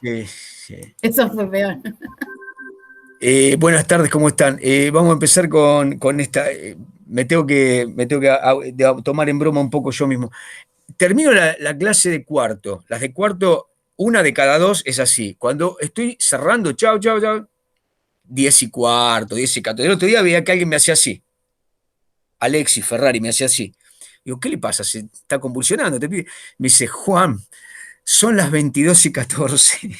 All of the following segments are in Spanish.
Sí, sí. Eso fue peor. Buenas tardes, ¿cómo están? Vamos a empezar con esta. Me tengo que tomar en broma un poco yo mismo. Termino la clase de cuarto. Las de cuarto, una de cada dos es así. Cuando estoy cerrando, chao, chao, chao, 10:15, 10:14. El otro día veía que alguien me hacía así. Alexis Ferrari me hacía así. Digo, ¿qué le pasa? ¿Se está convulsionando? Me dice, Juan, son las 22:14.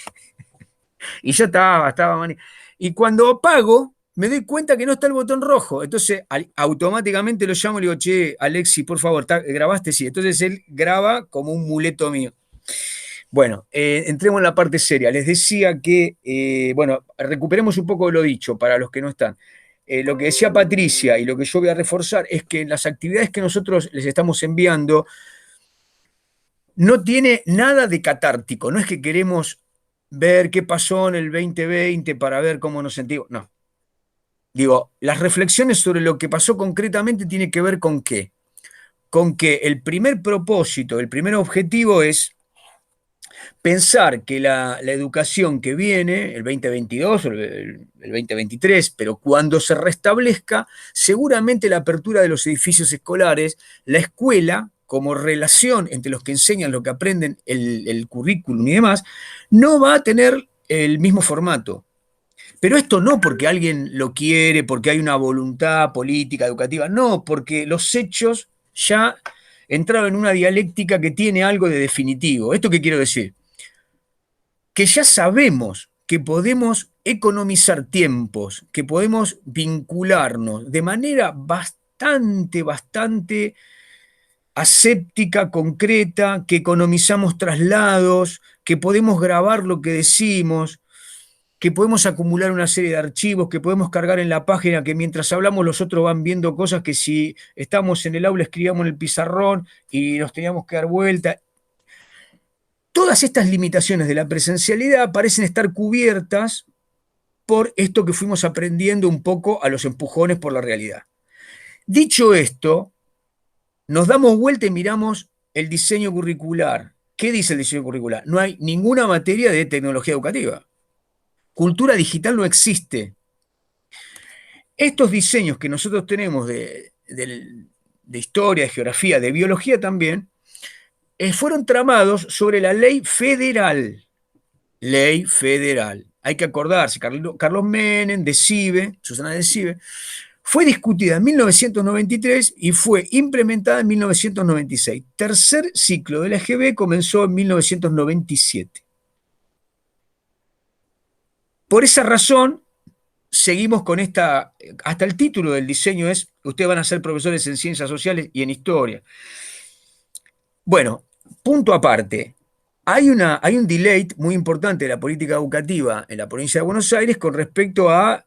Y yo estaba, man. Y cuando apago, me doy cuenta que no está el botón rojo. Entonces, automáticamente lo llamo y le digo, che, Alexi, por favor, ¿grabaste? Sí. Entonces él graba como un muleto mío. Bueno, entremos en la parte seria. Les decía que, bueno, recuperemos un poco de lo dicho para los que no están. Lo que decía Patricia y lo que yo voy a reforzar es que en las actividades que nosotros les estamos enviando no tiene nada de catártico. No es que queremos ver qué pasó en el 2020 para ver cómo nos sentimos. No. Digo, las reflexiones sobre lo que pasó concretamente tiene que ver con qué. Con que el primer propósito, el primer objetivo es pensar que la educación que viene, el 2022 o el 2023, pero cuando se restablezca, seguramente la apertura de los edificios escolares, la escuela, como relación entre los que enseñan lo que aprenden, el currículum y demás, no va a tener el mismo formato. Pero esto no porque alguien lo quiere, porque hay una voluntad política, educativa, no, porque los hechos ya entraron en una dialéctica que tiene algo de definitivo. ¿Esto qué quiero decir? Que ya sabemos que podemos economizar tiempos, que podemos vincularnos de manera bastante aséptica, concreta, que economizamos traslados, que podemos grabar lo que decimos, que podemos acumular una serie de archivos, que podemos cargar en la página, que mientras hablamos los otros van viendo cosas que si estamos en el aula escribíamos en el pizarrón y nos teníamos que dar vuelta. Todas estas limitaciones de la presencialidad parecen estar cubiertas por esto que fuimos aprendiendo un poco a los empujones por la realidad. Dicho esto, nos damos vuelta y miramos el diseño curricular. ¿Qué dice el diseño curricular? No hay ninguna materia de tecnología educativa. Cultura digital no existe. Estos diseños que nosotros tenemos de historia, de geografía, de biología también, fueron tramados sobre la ley federal. Ley federal. Hay que acordarse, Carlos Menem, de CIBE, Susana de CIBE, fue discutida en 1993 y fue implementada en 1996. Tercer ciclo de la EGB comenzó en 1997. Por esa razón, seguimos con esta, hasta el título del diseño es, ustedes van a ser profesores en ciencias sociales y en historia. Bueno, punto aparte, hay un delay muy importante de la política educativa en la provincia de Buenos Aires con respecto a,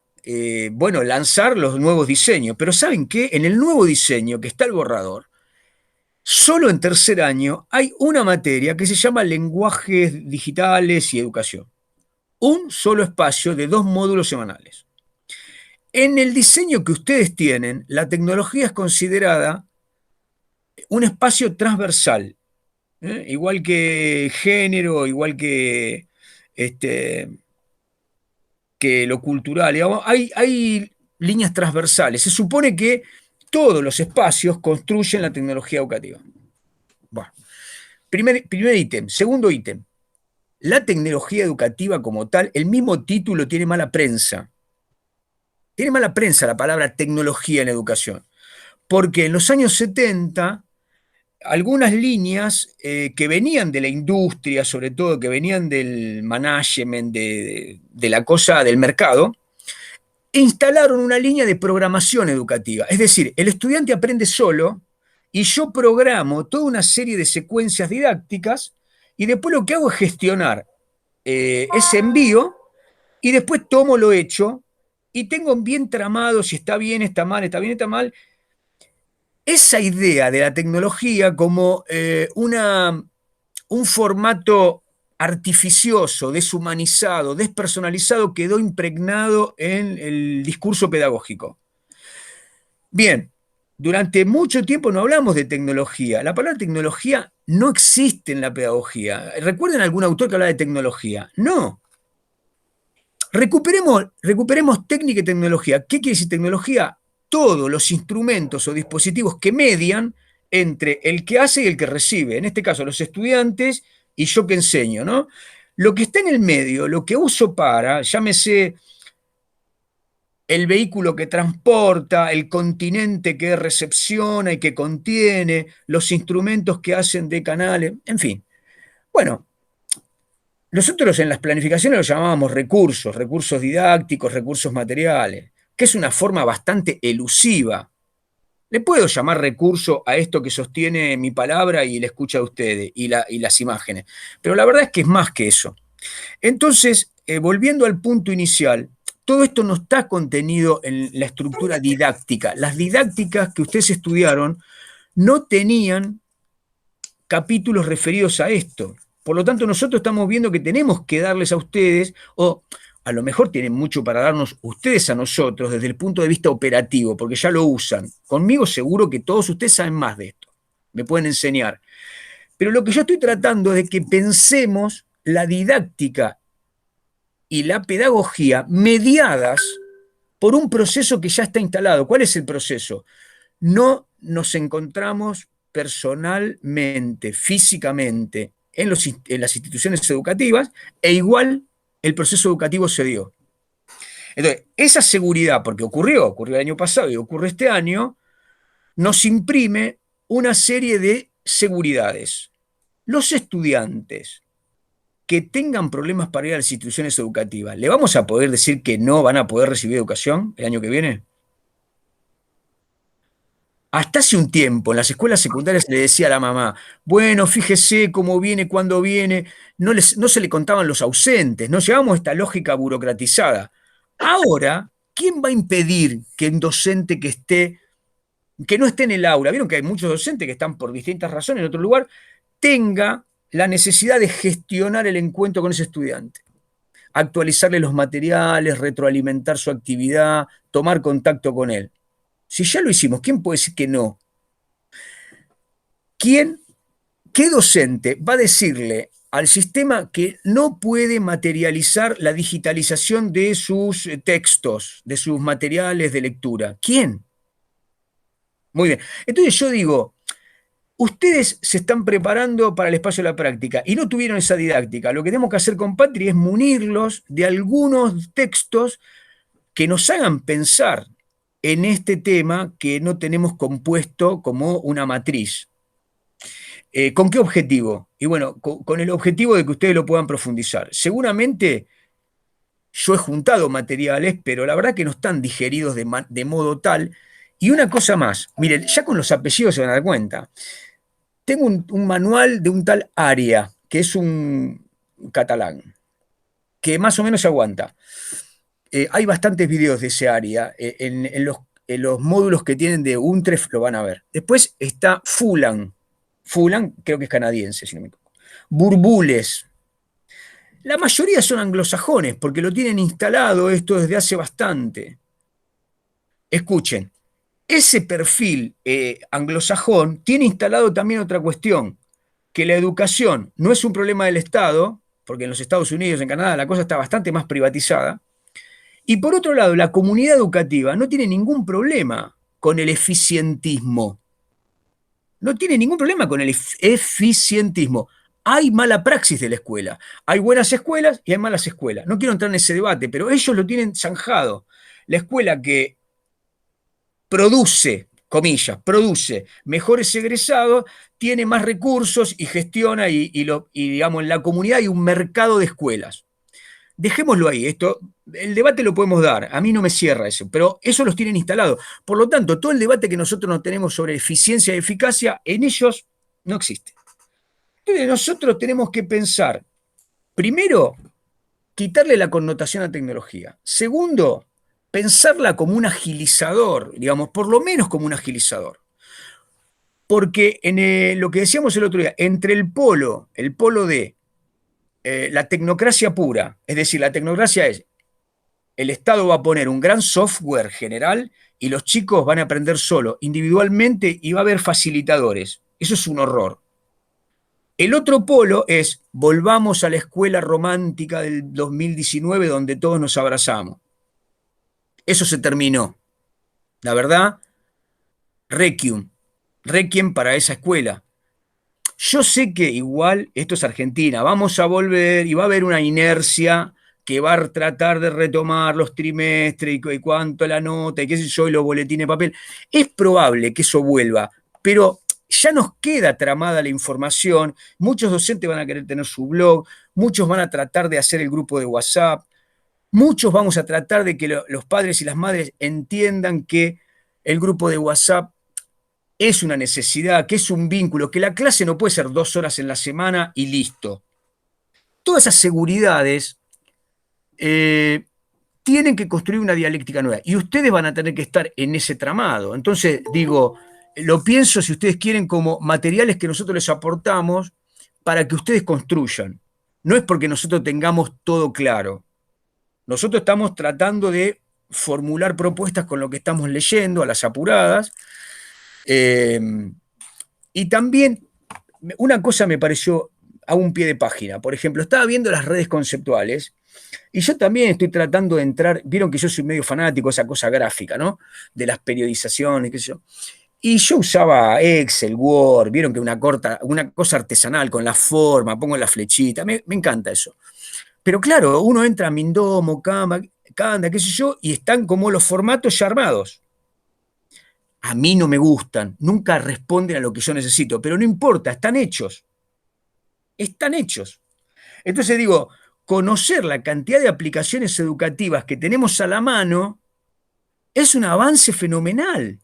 bueno, lanzar los nuevos diseños. Pero ¿saben qué? En el nuevo diseño, que está el borrador, solo en tercer año hay una materia que se llama lenguajes digitales y educación. Un solo espacio de 2 módulos semanales. En el diseño que ustedes tienen, la tecnología es considerada un espacio transversal, igual que género, igual este, que lo cultural. Digamos, hay líneas transversales. Se supone que todos los espacios construyen la tecnología educativa. Bueno, primer ítem. Segundo ítem. La tecnología educativa como tal, el mismo título tiene mala prensa. Tiene mala prensa la palabra tecnología en educación. Porque en los años 70 algunas líneas que venían de la industria, sobre todo que venían del management, de la cosa del mercado, instalaron una línea de programación educativa. Es decir, el estudiante aprende solo y yo programo toda una serie de secuencias didácticas y después lo que hago es gestionar ese envío y después tomo lo hecho y tengo bien tramado si está bien, está mal, está bien, está mal, esa idea de la tecnología como un formato artificioso, deshumanizado, despersonalizado, quedó impregnado en el discurso pedagógico. Bien, Durante mucho tiempo no hablamos de tecnología. La palabra tecnología no existe en la pedagogía. ¿Recuerdan algún autor que habla de tecnología? No. Recuperemos técnica y tecnología. ¿Qué quiere decir tecnología? Todos los instrumentos o dispositivos que median entre el que hace y el que recibe. En este caso, los estudiantes y yo que enseño, ¿no? Lo que está en el medio, lo que uso para, llámese el vehículo que transporta, el continente que recepciona y que contiene, los instrumentos que hacen de canales, en fin. Bueno, nosotros en las planificaciones los llamábamos recursos, recursos didácticos, recursos materiales, que es una forma bastante elusiva. Le puedo llamar recurso a esto que sostiene mi palabra y la escucha de ustedes y las imágenes, pero la verdad es que es más que eso. Entonces, volviendo al punto inicial, todo esto no está contenido en la estructura didáctica. Las didácticas que ustedes estudiaron no tenían capítulos referidos a esto. Por lo tanto, nosotros estamos viendo que tenemos que darles a ustedes, o a lo mejor tienen mucho para darnos ustedes a nosotros desde el punto de vista operativo, porque ya lo usan. Conmigo seguro que todos ustedes saben más de esto, me pueden enseñar. Pero lo que yo estoy tratando es de que pensemos la didáctica y la pedagogía mediadas por un proceso que ya está instalado. ¿Cuál es el proceso? No nos encontramos personalmente, físicamente, en las instituciones educativas, e igual el proceso educativo se dio. Entonces, esa seguridad, porque ocurrió el año pasado y ocurre este año, nos imprime una serie de seguridades. Los estudiantes que tengan problemas para ir a las instituciones educativas, ¿le vamos a poder decir que no van a poder recibir educación el año que viene? Hasta hace un tiempo, en las escuelas secundarias se le decía a la mamá, bueno, fíjese cómo viene, cuándo viene, no se le contaban los ausentes, no llevamos a esta lógica burocratizada. Ahora, ¿quién va a impedir que un docente que no esté en el aula, vieron que hay muchos docentes que están por distintas razones en otro lugar, tenga la necesidad de gestionar el encuentro con ese estudiante? Actualizarle los materiales, retroalimentar su actividad, tomar contacto con él. Si ya lo hicimos, ¿quién puede decir que no? ¿Quién, qué docente va a decirle al sistema que no puede materializar la digitalización de sus textos, de sus materiales de lectura? ¿Quién? Muy bien. Entonces yo digo, ustedes se están preparando para el espacio de la práctica y no tuvieron esa didáctica. Lo que tenemos que hacer con Patri es munirlos de algunos textos que nos hagan pensar en este tema que no tenemos compuesto como una matriz. ¿Con qué objetivo? Y bueno, con el objetivo de que ustedes lo puedan profundizar. Seguramente yo he juntado materiales, pero la verdad que no están digeridos de modo tal. Y una cosa más, miren, ya con los apellidos se van a dar cuenta. Tengo un manual de un tal Aria, que es un catalán, que más o menos se aguanta. Hay bastantes videos de ese Aria. En los módulos que tienen de Untref lo van a ver. Después está Fulan. Fulan creo que es canadiense, si no me equivoco. Burbules. La mayoría son anglosajones, porque lo tienen instalado esto desde hace bastante. Escuchen, ese perfil anglosajón tiene instalado también otra cuestión, que la educación no es un problema del Estado, porque en los Estados Unidos, en Canadá, la cosa está bastante más privatizada. Y por otro lado, la comunidad educativa no tiene ningún problema con el eficientismo. No tiene ningún problema con el eficientismo. Hay mala praxis de la escuela. Hay buenas escuelas y hay malas escuelas. No quiero entrar en ese debate, pero ellos lo tienen zanjado. La escuela que produce, comillas, produce mejores egresados, tiene más recursos y gestiona y digamos, en la comunidad hay un mercado de escuelas. Dejémoslo ahí, el debate lo podemos dar, a mí no me cierra eso, pero eso los tienen instalados. Por lo tanto, todo el debate que nosotros no tenemos sobre eficiencia y eficacia, en ellos no existe. Entonces nosotros tenemos que pensar, primero, quitarle la connotación a tecnología. Segundo, pensarla como un agilizador, digamos, por lo menos como un agilizador. Porque lo que decíamos el otro día, entre el polo de la tecnocracia pura, es decir, la tecnocracia es, el Estado va a poner un gran software general y los chicos van a aprender solo, individualmente, y va a haber facilitadores. Eso es un horror. El otro polo es, volvamos a la escuela romántica del 2019 donde todos nos abrazamos. Eso se terminó. La verdad, requiem. Requiem para esa escuela. Yo sé que igual, esto es Argentina, vamos a volver y va a haber una inercia que va a tratar de retomar los trimestres y cuánto la nota y qué sé yo, y los boletines de papel. Es probable que eso vuelva, pero ya nos queda tramada la información, muchos docentes van a querer tener su blog, muchos van a tratar de hacer el grupo de WhatsApp, muchos vamos a tratar de que los padres y las madres entiendan que el grupo de WhatsApp es una necesidad, que es un vínculo, que la clase no puede ser 2 horas en la semana y listo. Todas esas seguridades tienen que construir una dialéctica nueva y ustedes van a tener que estar en ese tramado. Entonces, digo, lo pienso, si ustedes quieren, como materiales que nosotros les aportamos para que ustedes construyan. No es porque nosotros tengamos todo claro. Nosotros estamos tratando de formular propuestas con lo que estamos leyendo a las apuradas. Y también una cosa me pareció a un pie de página. Por ejemplo, estaba viendo las redes conceptuales y yo también estoy tratando de entrar, vieron que yo soy medio fanático de esa cosa gráfica, ¿no? De las periodizaciones, qué sé yo. Y yo usaba Excel, Word, vieron que una cosa artesanal con la forma, pongo la flechita, me encanta eso. Pero claro, uno entra a Mindomo, Canva, qué sé yo, y están como los formatos ya armados. A mí no me gustan, nunca responden a lo que yo necesito, pero no importa, están hechos. Están hechos. Entonces digo, conocer la cantidad de aplicaciones educativas que tenemos a la mano es un avance fenomenal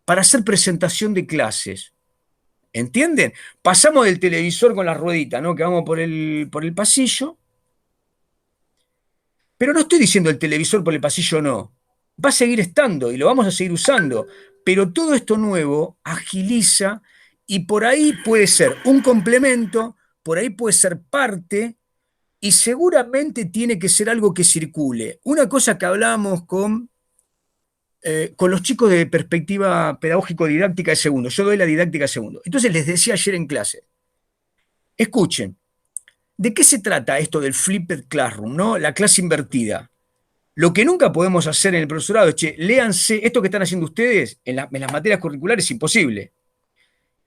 para hacer presentación de clases. ¿Entienden? Pasamos del televisor con la ruedita, ¿no? Que vamos por el pasillo. Pero no estoy diciendo el televisor por el pasillo no. Va a seguir estando y lo vamos a seguir usando. Pero todo esto nuevo agiliza y por ahí puede ser un complemento, por ahí puede ser parte y seguramente tiene que ser algo que circule. Una cosa que hablamos con los chicos de perspectiva pedagógico-didáctica de segundo. Yo doy la didáctica de segundo. Entonces les decía ayer en clase, escuchen, ¿de qué se trata esto del flipped classroom, ¿no? La clase invertida. Lo que nunca podemos hacer en el profesorado es, che, léanse, esto que están haciendo ustedes en las materias curriculares es imposible.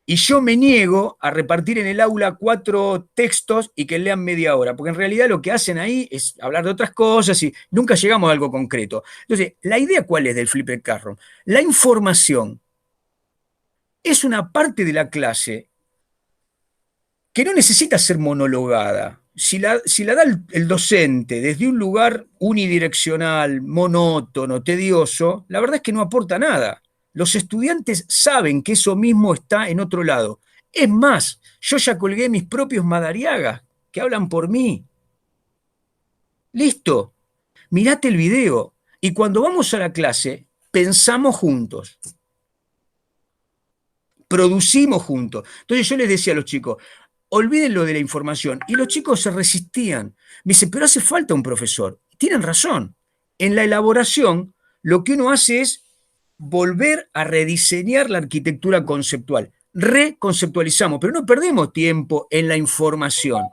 Y yo me niego a repartir en el aula 4 textos y que lean media hora, porque en realidad lo que hacen ahí es hablar de otras cosas y nunca llegamos a algo concreto. Entonces, ¿la idea cuál es del flipped classroom? La información es una parte de la clase que no necesita ser monologada. Si la da el docente desde un lugar unidireccional, monótono, tedioso, la verdad es que no aporta nada. Los estudiantes saben que eso mismo está en otro lado. Es más, yo ya colgué mis propios Madariagas que hablan por mí. Listo, mirate el video. Y cuando vamos a la clase, pensamos juntos, producimos juntos. Entonces yo les decía a los chicos, olviden lo de la información. Y los chicos se resistían. Me dicen, pero hace falta un profesor. Tienen razón. En la elaboración, lo que uno hace es volver a rediseñar la arquitectura conceptual. Reconceptualizamos, pero no perdemos tiempo en la información.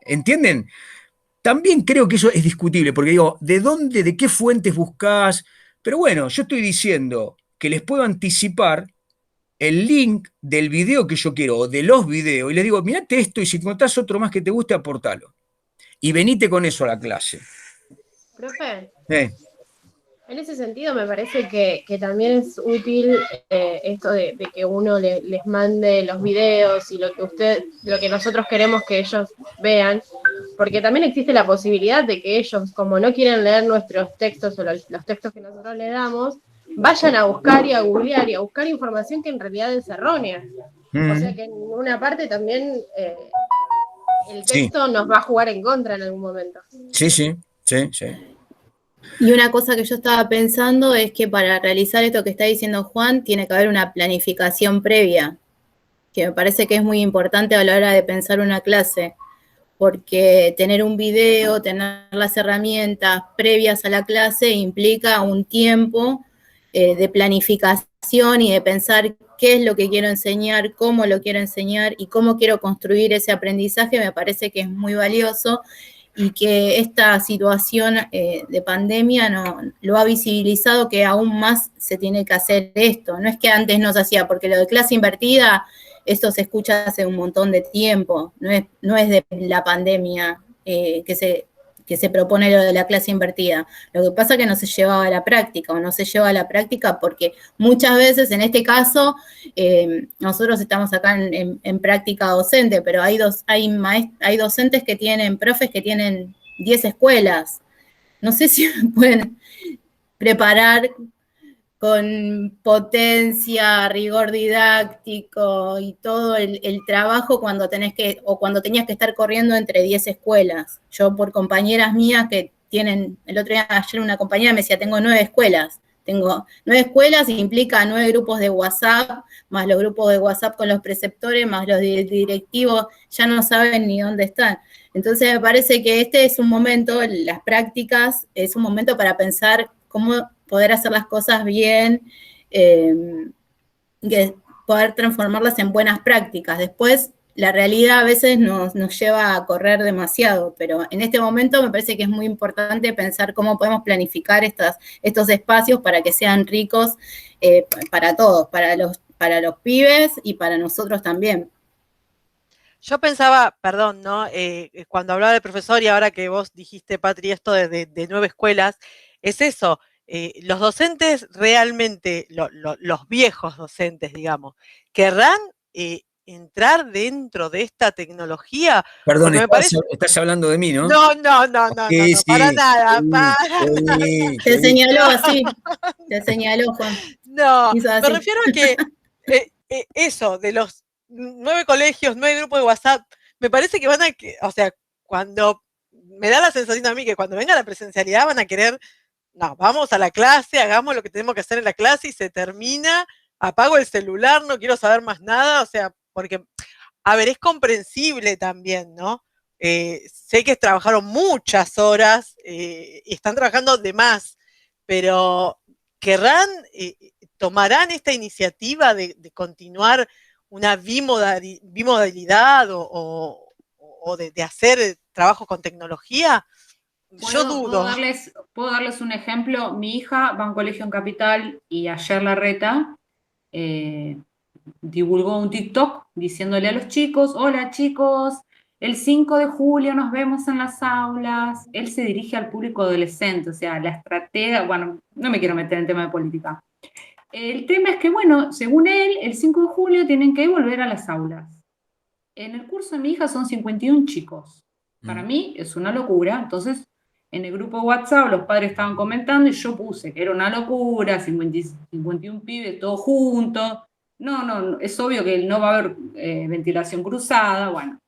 ¿Entienden? También creo que eso es discutible, porque digo, ¿de dónde, de qué fuentes buscás? Pero bueno, yo estoy diciendo que les puedo anticipar el link del video que yo quiero, o de los videos, y les digo, mirate esto, y si encontrás otro más que te guste, aportalo. Y venite con eso a la clase. Profe, en ese sentido me parece que también es útil esto de que uno les mande los videos y lo que nosotros queremos que ellos vean, porque también existe la posibilidad de que ellos, como no quieren leer nuestros textos o los textos que nosotros les damos, vayan a buscar y a googlear y a buscar información que en realidad es errónea. O sea que en una parte también el Sí, texto nos va a jugar en contra en algún momento. sí, sí, sí, sí. Y una cosa que yo estaba pensando es que para realizar esto que está diciendo Juan, tiene que haber una planificación previa, que me parece que es muy importante a la hora de pensar una clase, porque tener un video, tener las herramientas previas a la clase implica un tiempo de planificación y de pensar qué es lo que quiero enseñar, cómo lo quiero enseñar y cómo quiero construir ese aprendizaje, me parece que es muy valioso y que esta situación de pandemia lo ha visibilizado que aún más se tiene que hacer esto. No es que antes no se hacía, porque lo de clase invertida, esto se escucha hace un montón de tiempo, no es de la pandemia que se propone lo de la clase invertida. Lo que pasa es que no se llevaba a la práctica, o no se lleva a la práctica porque muchas veces, en este caso, nosotros estamos acá en práctica docente, pero hay docentes que tienen, profes que tienen 10 escuelas. No sé si pueden preparar con potencia, rigor didáctico y todo el trabajo cuando cuando tenías que estar corriendo entre 10 escuelas. Yo por compañeras mías que tienen, ayer una compañera me decía, tengo 9 escuelas. Tengo 9 escuelas y implica 9 grupos de WhatsApp, más los grupos de WhatsApp con los preceptores, más los directivos, ya no saben ni dónde están. Entonces me parece que este es un momento, las prácticas, es un momento para pensar cómo poder hacer las cosas bien, poder transformarlas en buenas prácticas. Después, la realidad a veces nos lleva a correr demasiado, pero en este momento me parece que es muy importante pensar cómo podemos planificar estos espacios para que sean ricos para todos, para los pibes y para nosotros también. Yo pensaba, perdón, ¿no? Cuando hablaba del profesor y ahora que vos dijiste, Patri, esto de 9 escuelas, es eso. Los docentes realmente, los viejos docentes, digamos, querrán entrar dentro de esta tecnología. Perdón, estás hablando de mí, ¿no? No, Sí, para sí, nada, sí, para sí, nada. Te señaló así, te señaló, Juan. No, me refiero a que eso, de los 9 colegios, 9 grupos de WhatsApp, me parece que o sea, cuando me da la sensación a mí que cuando venga la presencialidad van a querer, no, vamos a la clase, hagamos lo que tenemos que hacer en la clase y se termina, apago el celular, no quiero saber más nada, o sea, porque, a ver, es comprensible también, ¿no? Sé que trabajaron muchas horas y están trabajando de más, pero tomarán esta iniciativa de continuar una bimodalidad o de hacer trabajo con tecnología. Yo dudo. ¿Puedo darles un ejemplo? Mi hija va a un colegio en Capital y ayer Larreta divulgó un TikTok diciéndole a los chicos, hola chicos, el 5 de julio nos vemos en las aulas. Él se dirige al público adolescente, o sea, la estratega, bueno, no me quiero meter en tema de política. El tema es que, bueno, según él, el 5 de julio tienen que volver a las aulas. En el curso de mi hija son 51 chicos. Para mí es una locura. Entonces, en el grupo WhatsApp los padres estaban comentando y yo puse que era una locura, 51 pibes todos juntos. No, es obvio que no va a haber ventilación cruzada, bueno.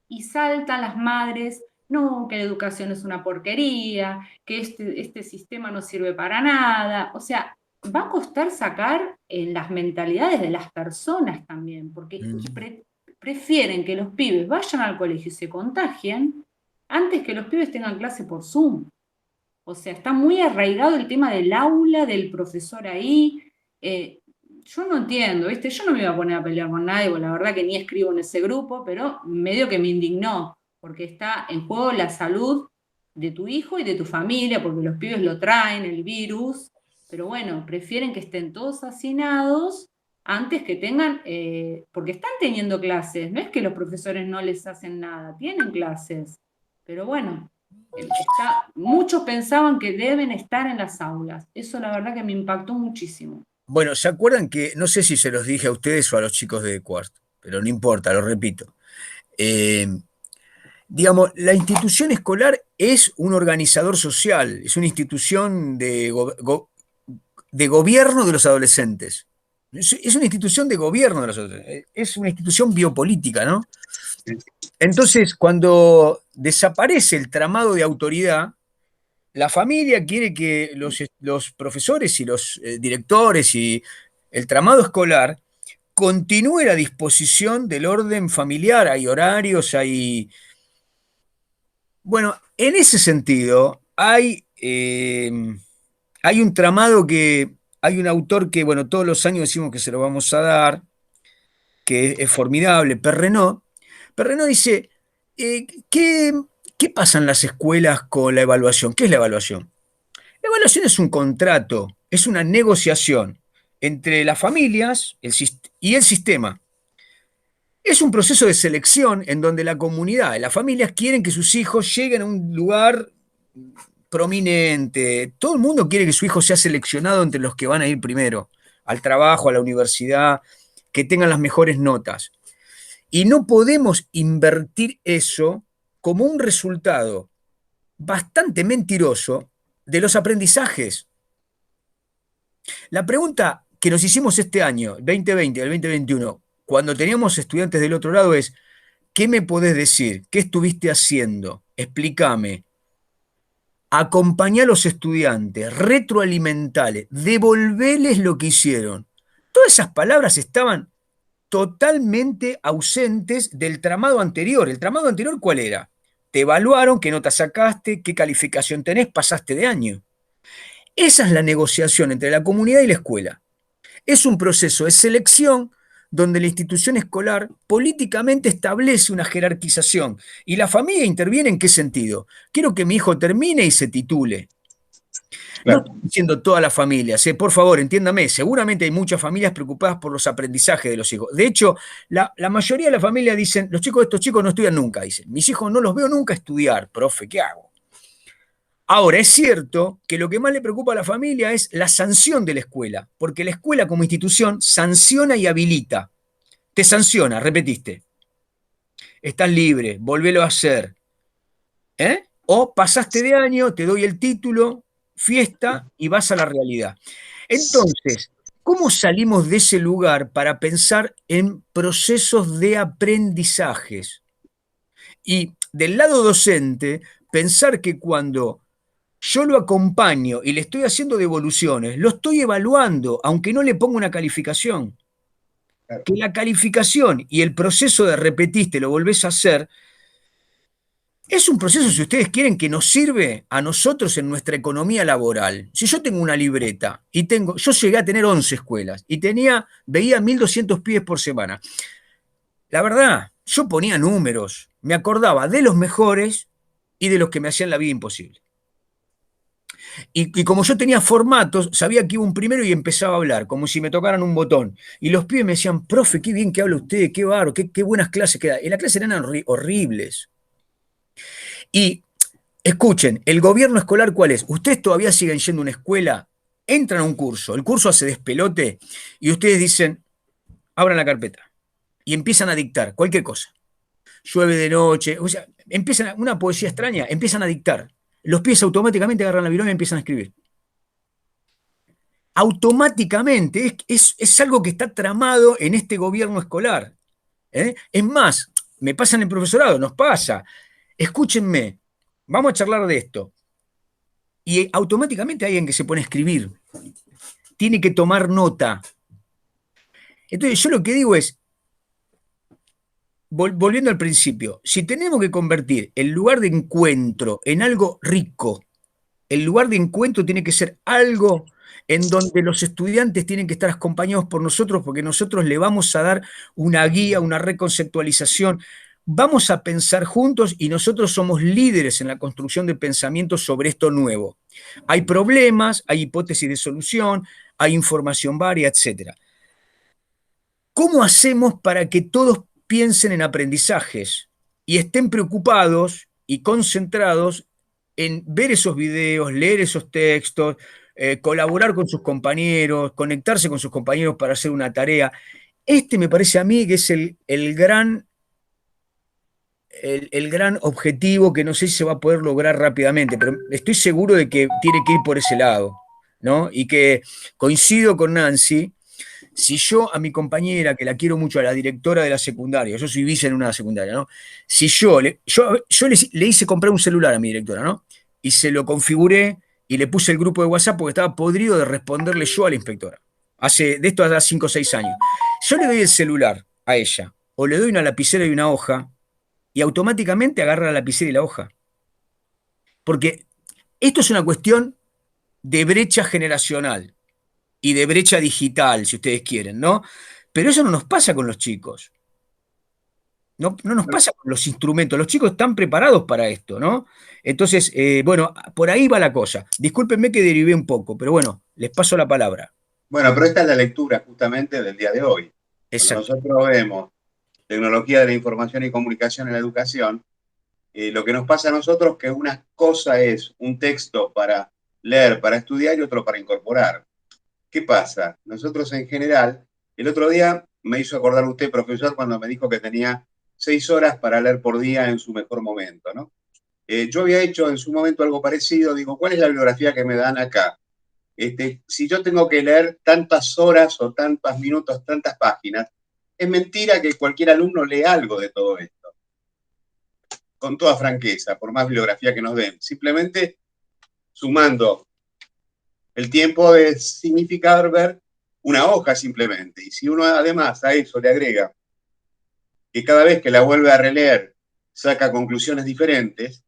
Y saltan las madres, no, que la educación es una porquería, que este sistema no sirve para nada. O sea, va a costar sacar en las mentalidades de las personas también, porque prefieren que los pibes vayan al colegio y se contagien antes que los pibes tengan clase por Zoom. O sea, está muy arraigado el tema del aula, del profesor ahí. Yo no entiendo, ¿viste? Yo no me iba a poner a pelear con nadie, porque la verdad que ni escribo en ese grupo, pero medio que me indignó, porque está en juego la salud de tu hijo y de tu familia, porque los pibes lo traen, el virus, pero bueno, prefieren que estén todos hacinados antes que tengan, porque están teniendo clases, no es que los profesores no les hacen nada, tienen clases, pero bueno, muchos pensaban que deben estar en las aulas, eso la verdad que me impactó muchísimo. Bueno, ¿se acuerdan que, no sé si se los dije a ustedes o a los chicos de cuarto, pero no importa, lo repito. Digamos, la institución escolar es un organizador social, es una institución de gobierno de los adolescentes. Es una institución de gobierno de los adolescentes, es una institución biopolítica, ¿no? Entonces, cuando desaparece el tramado de autoridad, la familia quiere que los profesores y los directores y el tramado escolar continúe a disposición del orden familiar. Hay horarios, hay... Bueno, en ese sentido, hay un tramado que hay un autor que, bueno, todos los años decimos que se lo vamos a dar, que es formidable, Perrenot. Perrenot dice, ¿qué pasa en las escuelas con la evaluación? ¿Qué es la evaluación? La evaluación es un contrato, es una negociación entre las familias y el sistema. Es un proceso de selección en donde la comunidad, las familias quieren que sus hijos lleguen a un lugar prominente. Todo el mundo quiere que su hijo sea seleccionado entre los que van a ir primero, al trabajo, a la universidad, que tengan las mejores notas. Y no podemos invertir eso como un resultado bastante mentiroso de los aprendizajes. La pregunta que nos hicimos este año, 2020, el 2021, cuando teníamos estudiantes del otro lado es, ¿qué me podés decir? ¿Qué estuviste haciendo? Explícame. Acompañá a los estudiantes, retroalimentales, devolverles lo que hicieron. Todas esas palabras estaban totalmente ausentes del tramado anterior. ¿El tramado anterior cuál era? Te evaluaron, qué nota sacaste, qué calificación tenés, pasaste de año. Esa es la negociación entre la comunidad y la escuela. Es un proceso de selección donde la institución escolar políticamente establece una jerarquización y la familia interviene en qué sentido. Quiero que mi hijo termine y se titule. Claro. No estoy diciendo todas las familias, por favor, entiéndame, seguramente hay muchas familias preocupadas por los aprendizajes de los hijos. De hecho, la mayoría de las familias dicen, estos chicos no estudian nunca, dicen, mis hijos no los veo nunca estudiar, profe, ¿qué hago? Ahora, es cierto que lo que más le preocupa a la familia es la sanción de la escuela, porque la escuela como institución sanciona y habilita. Te sanciona, repetiste. Estás libre, volvélo a hacer. O pasaste de año, te doy el título, fiesta y vas a la realidad. Entonces, ¿cómo salimos de ese lugar para pensar en procesos de aprendizajes? Y del lado docente, pensar que cuando yo lo acompaño y le estoy haciendo devoluciones, lo estoy evaluando, aunque no le ponga una calificación. Que la calificación y el proceso de repetiste, lo volvés a hacer, es un proceso, si ustedes quieren, que nos sirve a nosotros en nuestra economía laboral. Si yo tengo una libreta y yo llegué a tener 11 escuelas y veía 1.200 pibes por semana. La verdad, yo ponía números, me acordaba de los mejores y de los que me hacían la vida imposible. Y como yo tenía formatos, sabía que iba un primero y empezaba a hablar, como si me tocaran un botón. Y los pibes me decían, profe, qué bien que habla usted, qué bárbaro, qué buenas clases que da. Y las clases eran horribles. Y escuchen, ¿el gobierno escolar cuál es? Ustedes todavía siguen yendo a una escuela, entran a un curso, el curso hace despelote y ustedes dicen, abran la carpeta y empiezan a dictar cualquier cosa. Llueve de noche, o sea, empiezan una poesía extraña, empiezan a dictar. Los pies automáticamente agarran la virome y empiezan a escribir. Automáticamente, es algo que está tramado en este gobierno escolar. Es más, me pasa en el profesorado, nos pasa. Escúchenme, vamos a charlar de esto. Y automáticamente hay alguien que se pone a escribir. Tiene que tomar nota. Entonces, yo lo que digo es, volviendo al principio, si tenemos que convertir el lugar de encuentro en algo rico, el lugar de encuentro tiene que ser algo en donde los estudiantes tienen que estar acompañados por nosotros porque nosotros le vamos a dar una guía, una reconceptualización. Vamos a pensar juntos y nosotros somos líderes en la construcción de pensamientos sobre esto nuevo. Hay problemas, hay hipótesis de solución, hay información varia, etc. ¿Cómo hacemos para que todos piensen en aprendizajes y estén preocupados y concentrados en ver esos videos, leer esos textos, colaborar con sus compañeros, conectarse con sus compañeros para hacer una tarea? Me parece a mí que es el gran objetivo que no sé si se va a poder lograr rápidamente, pero estoy seguro de que tiene que ir por ese lado, ¿no? Y que coincido con Nancy. Si yo a mi compañera, que la quiero mucho, a la directora de la secundaria, yo soy vice en una secundaria, ¿no? Si yo le hice comprar un celular a mi directora, ¿no? Y se lo configuré y le puse el grupo de WhatsApp porque estaba podrido de responderle yo a la inspectora. De esto hace 5 o 6 años. Yo le doy el celular a ella, o le doy una lapicera y una hoja, y automáticamente agarra la lapicera y la hoja. Porque esto es una cuestión de brecha generacional. y de brecha digital, si ustedes quieren, ¿no? Pero eso no nos pasa con los chicos. No, no nos pasa con los instrumentos. Los chicos están preparados para esto, ¿no? Entonces, bueno, por ahí va la cosa. Discúlpenme que derivé un poco, pero bueno, les paso la palabra. Bueno, pero esta es la lectura justamente del día de hoy. Cuando nosotros vemos tecnología de la información y comunicación en la educación, lo que nos pasa a nosotros es que una cosa es un texto para leer, para estudiar, y otro para incorporar. ¿Qué pasa? Nosotros en general, el otro día me hizo acordar usted, profesor, cuando me dijo que tenía 6 horas para leer por día en su mejor momento, ¿no? Yo había hecho en su momento algo parecido, digo, ¿cuál es la bibliografía que me dan acá? Si yo tengo que leer tantas horas o tantos minutos, tantas páginas, es mentira que cualquier alumno lee algo de todo esto. Con toda franqueza, por más bibliografía que nos den. Simplemente sumando el tiempo significa ver una hoja simplemente. Y si uno además a eso le agrega que cada vez que la vuelve a releer saca conclusiones diferentes,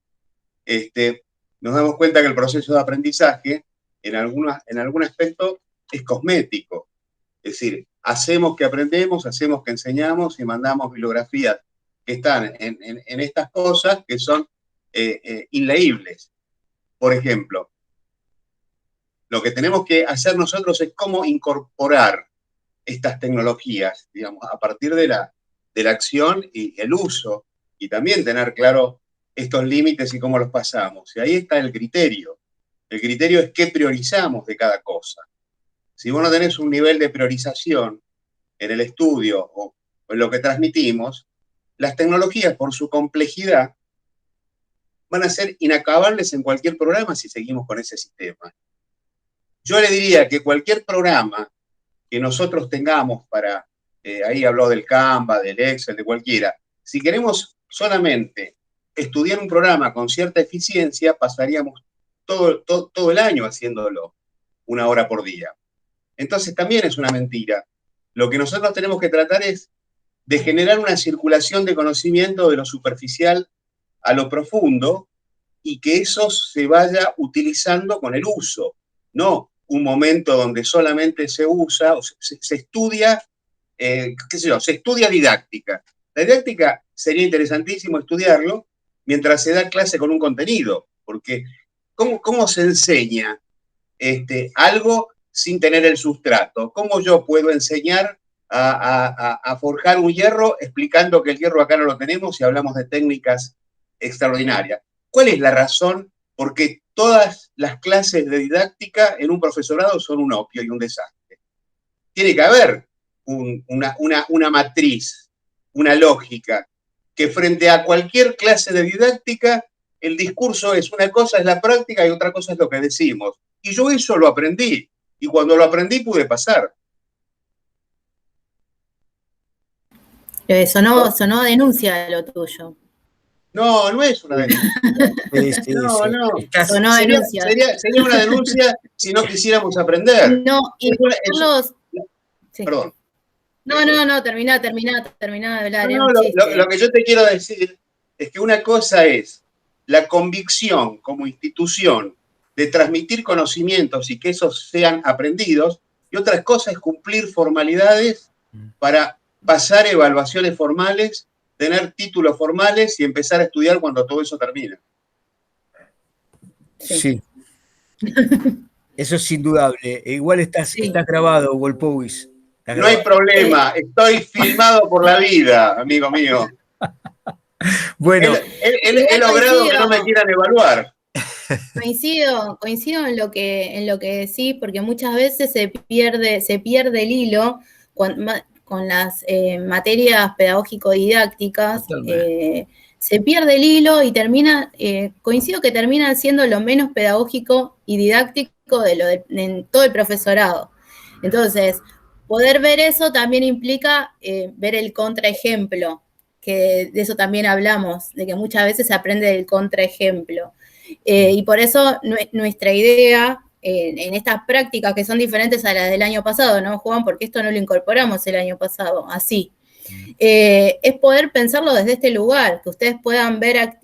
nos damos cuenta que el proceso de aprendizaje en algún aspecto es cosmético. Es decir, hacemos que aprendemos, hacemos que enseñamos y mandamos bibliografías que están en estas cosas que son inleíbles. Por ejemplo, lo que tenemos que hacer nosotros es cómo incorporar estas tecnologías, digamos, a partir de la acción y el uso, y también tener claro estos límites y cómo los pasamos. Y ahí está el criterio. El criterio es qué priorizamos de cada cosa. Si vos no tenés un nivel de priorización en el estudio o en lo que transmitimos, las tecnologías, por su complejidad, van a ser inacabables en cualquier programa si seguimos con ese sistema. Yo le diría que cualquier programa que nosotros tengamos para, ahí habló del Canva, del Excel, de cualquiera, si queremos solamente estudiar un programa con cierta eficiencia, pasaríamos todo el año haciéndolo 1 hora por día. Entonces también es una mentira. Lo que nosotros tenemos que tratar es de generar una circulación de conocimiento de lo superficial a lo profundo y que eso se vaya utilizando con el uso, no un momento donde solamente se usa, o se estudia, qué sé yo, se estudia didáctica. La didáctica sería interesantísimo estudiarlo mientras se da clase con un contenido, porque ¿cómo se enseña algo sin tener el sustrato? ¿Cómo yo puedo enseñar a forjar un hierro explicando que el hierro acá no lo tenemos y hablamos de técnicas extraordinarias? ¿Cuál es la razón por qué todas las clases de didáctica en un profesorado son un opio y un desastre? Tiene que haber una matriz, una lógica, que frente a cualquier clase de didáctica, el discurso es una cosa es la práctica y otra cosa es lo que decimos. Y yo eso lo aprendí, y cuando lo aprendí pude pasar. Sonó denuncia lo tuyo. No, no es una denuncia. No. Sonó denuncia. Sería una denuncia si no quisiéramos aprender. No, y Carlos... Perdón. No, terminá de hablar. Lo que yo te quiero decir es que una cosa es la convicción como institución de transmitir conocimientos y que esos sean aprendidos, y otra cosa es cumplir formalidades para pasar evaluaciones formales, tener títulos formales y empezar a estudiar cuando todo eso termina. Sí. Eso es indudable. Igual estás grabado, Wolpowis. No hay problema, estoy filmado por la vida, amigo mío. Bueno. He logrado que no me quieran evaluar. Coincido en lo que decís, porque muchas veces se pierde el hilo con las materias pedagógico-didácticas, se pierde el hilo y coincido que terminan siendo lo menos pedagógico y didáctico en todo el profesorado. Entonces, poder ver eso también implica ver el contraejemplo, que de eso también hablamos, de que muchas veces se aprende del contraejemplo. Y por eso nuestra idea en estas prácticas que son diferentes a las del año pasado, ¿no, Juan? Porque esto no lo incorporamos el año pasado, así. Es poder pensarlo desde este lugar, que ustedes puedan ver,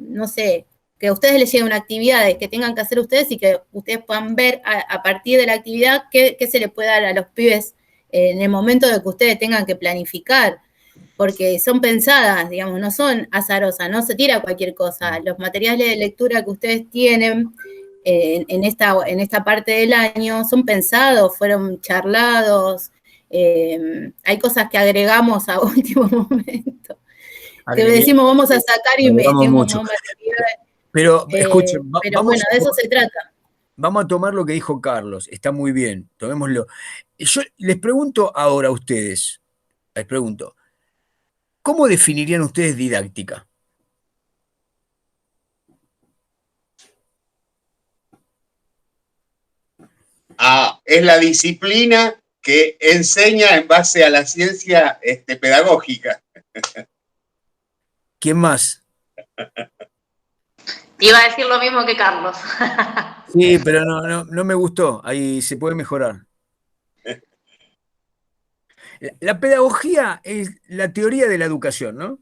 no sé, que a ustedes les llegue una actividad que tengan que hacer ustedes y que ustedes puedan ver a partir de la actividad qué se le puede dar a los pibes en el momento de que ustedes tengan que planificar, porque son pensadas, digamos, no son azarosas, no se tira cualquier cosa. Los materiales de lectura que ustedes tienen en esta parte del año son pensados, fueron charlados, hay cosas que agregamos a último momento. Que decimos vamos a sacar y metimos más material. Pero escuchen, pero bueno, de eso se trata. Vamos a tomar lo que dijo Carlos, está muy bien, tomémoslo. Yo les pregunto ahora a ustedes, ¿cómo definirían ustedes didáctica? Es la disciplina que enseña en base a la ciencia pedagógica. ¿Quién más? Iba a decir lo mismo que Carlos. Sí, pero no me gustó, ahí se puede mejorar. La pedagogía es la teoría de la educación, ¿no?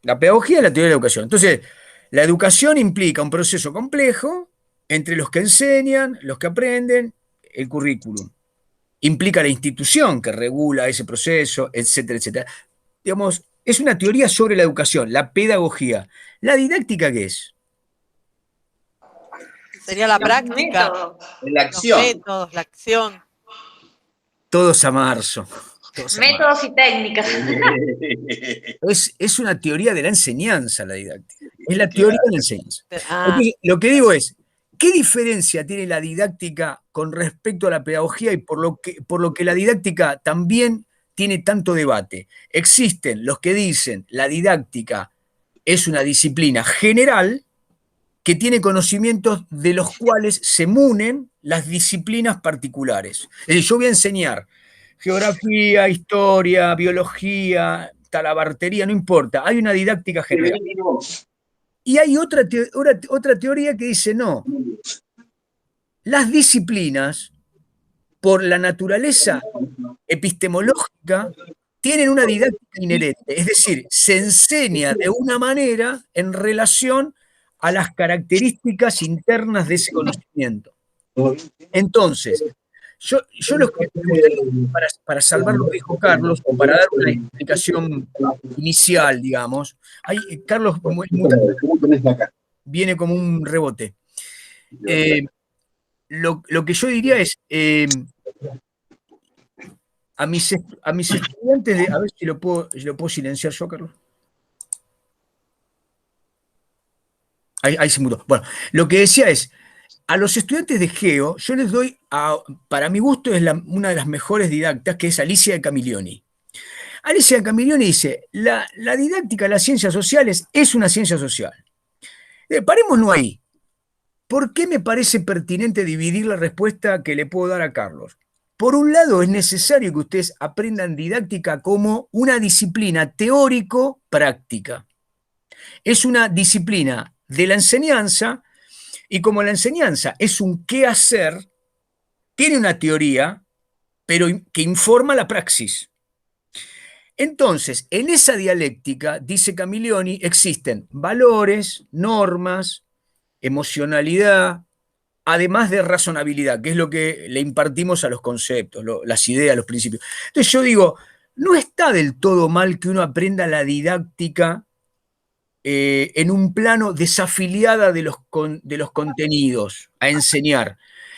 La pedagogía es la teoría de la educación. Entonces, la educación implica un proceso complejo entre los que enseñan, los que aprenden, el currículum. Implica la institución que regula ese proceso, etcétera, etcétera. Digamos, es una teoría sobre la educación, la pedagogía. ¿La didáctica qué es? Sería la práctica. La acción. Los métodos, la acción. Todos a marzo. Métodos y técnicas. Es una teoría de la enseñanza la didáctica. Es la teoría de la enseñanza. Entonces, lo que digo es, ¿qué diferencia tiene la didáctica con respecto a la pedagogía y por lo que la didáctica también tiene tanto debate? Existen los que dicen la didáctica es una disciplina general que tiene conocimientos de los cuales se munen las disciplinas particulares. Es decir, yo voy a enseñar geografía, historia, biología, talabartería, no importa, hay una didáctica general. Y hay otra teoría que dice, no, las disciplinas, por la naturaleza epistemológica, tienen una didáctica inherente, es decir, se enseña de una manera en relación a las características internas de ese conocimiento. Entonces, yo lo que me gustaría, para salvar lo que dijo Carlos, o para dar una explicación inicial, digamos, Carlos viene como un rebote. Lo que yo diría es, a mis estudiantes, a ver si lo puedo silenciar yo, Carlos. Ahí se mutó. Bueno, lo que decía es, a los estudiantes de Geo, yo les doy, para mi gusto, es una de las mejores didactas, que es Alicia de Camillioni. Alicia de Camillioni dice, la didáctica de las ciencias sociales es una ciencia social. Parémonos ahí. ¿Por qué me parece pertinente dividir la respuesta que le puedo dar a Carlos? Por un lado, es necesario que ustedes aprendan didáctica como una disciplina teórico-práctica. Es una disciplina de la enseñanza, y como la enseñanza es un qué hacer, tiene una teoría, pero que informa la praxis. Entonces, en esa dialéctica, dice Camillioni, existen valores, normas, emocionalidad, además de razonabilidad, que es lo que le impartimos a los conceptos, las ideas, los principios. Entonces yo digo, no está del todo mal que uno aprenda la didáctica en un plano desafiliada de los contenidos a enseñar.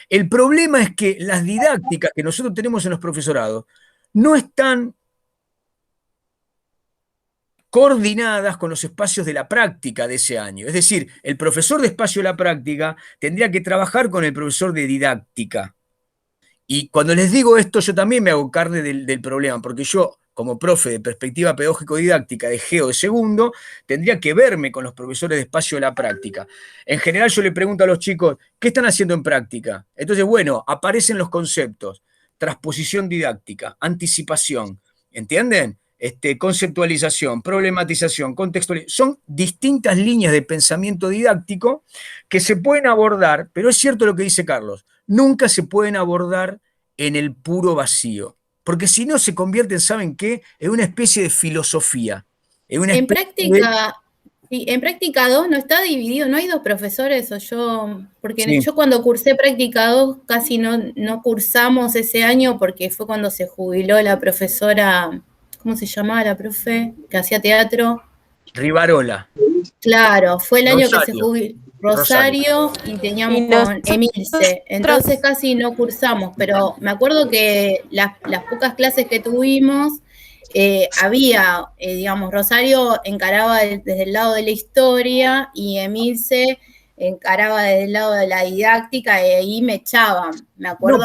El problema es que las didácticas que nosotros tenemos en los profesorados no están coordinadas con los espacios de la práctica de ese año. Es decir, el profesor de espacio de la práctica tendría que trabajar con el profesor de didáctica. Y cuando les digo esto, yo también me hago carne del problema, porque yo, como profe de perspectiva pedagógico-didáctica de Geo de segundo, tendría que verme con los profesores de espacio de la práctica. En general yo le pregunto a los chicos, ¿qué están haciendo en práctica? Entonces, bueno, aparecen los conceptos, transposición didáctica, anticipación, ¿entienden? Conceptualización, problematización, contextualización, son distintas líneas de pensamiento didáctico que se pueden abordar, pero es cierto lo que dice Carlos, nunca se pueden abordar en el puro vacío, porque si no se convierten, ¿saben qué? En una especie de filosofía. En práctica, Sí, en práctica 2 no está dividido, no hay 2 profesores porque Sí. yo cuando cursé práctica 2 casi no cursamos ese año porque fue cuando se jubiló la profesora, ¿cómo se llamaba la profe? Que hacía teatro. Rivarola. Claro, fue el año que se Rosario. jubiló Rosario y teníamos Y con Emilce, entonces casi no cursamos, pero me acuerdo que las pocas clases que tuvimos, había, digamos, Rosario encaraba desde el lado de la historia y Emilce encaraba desde el lado de la didáctica y ahí me echaban. Me acuerdo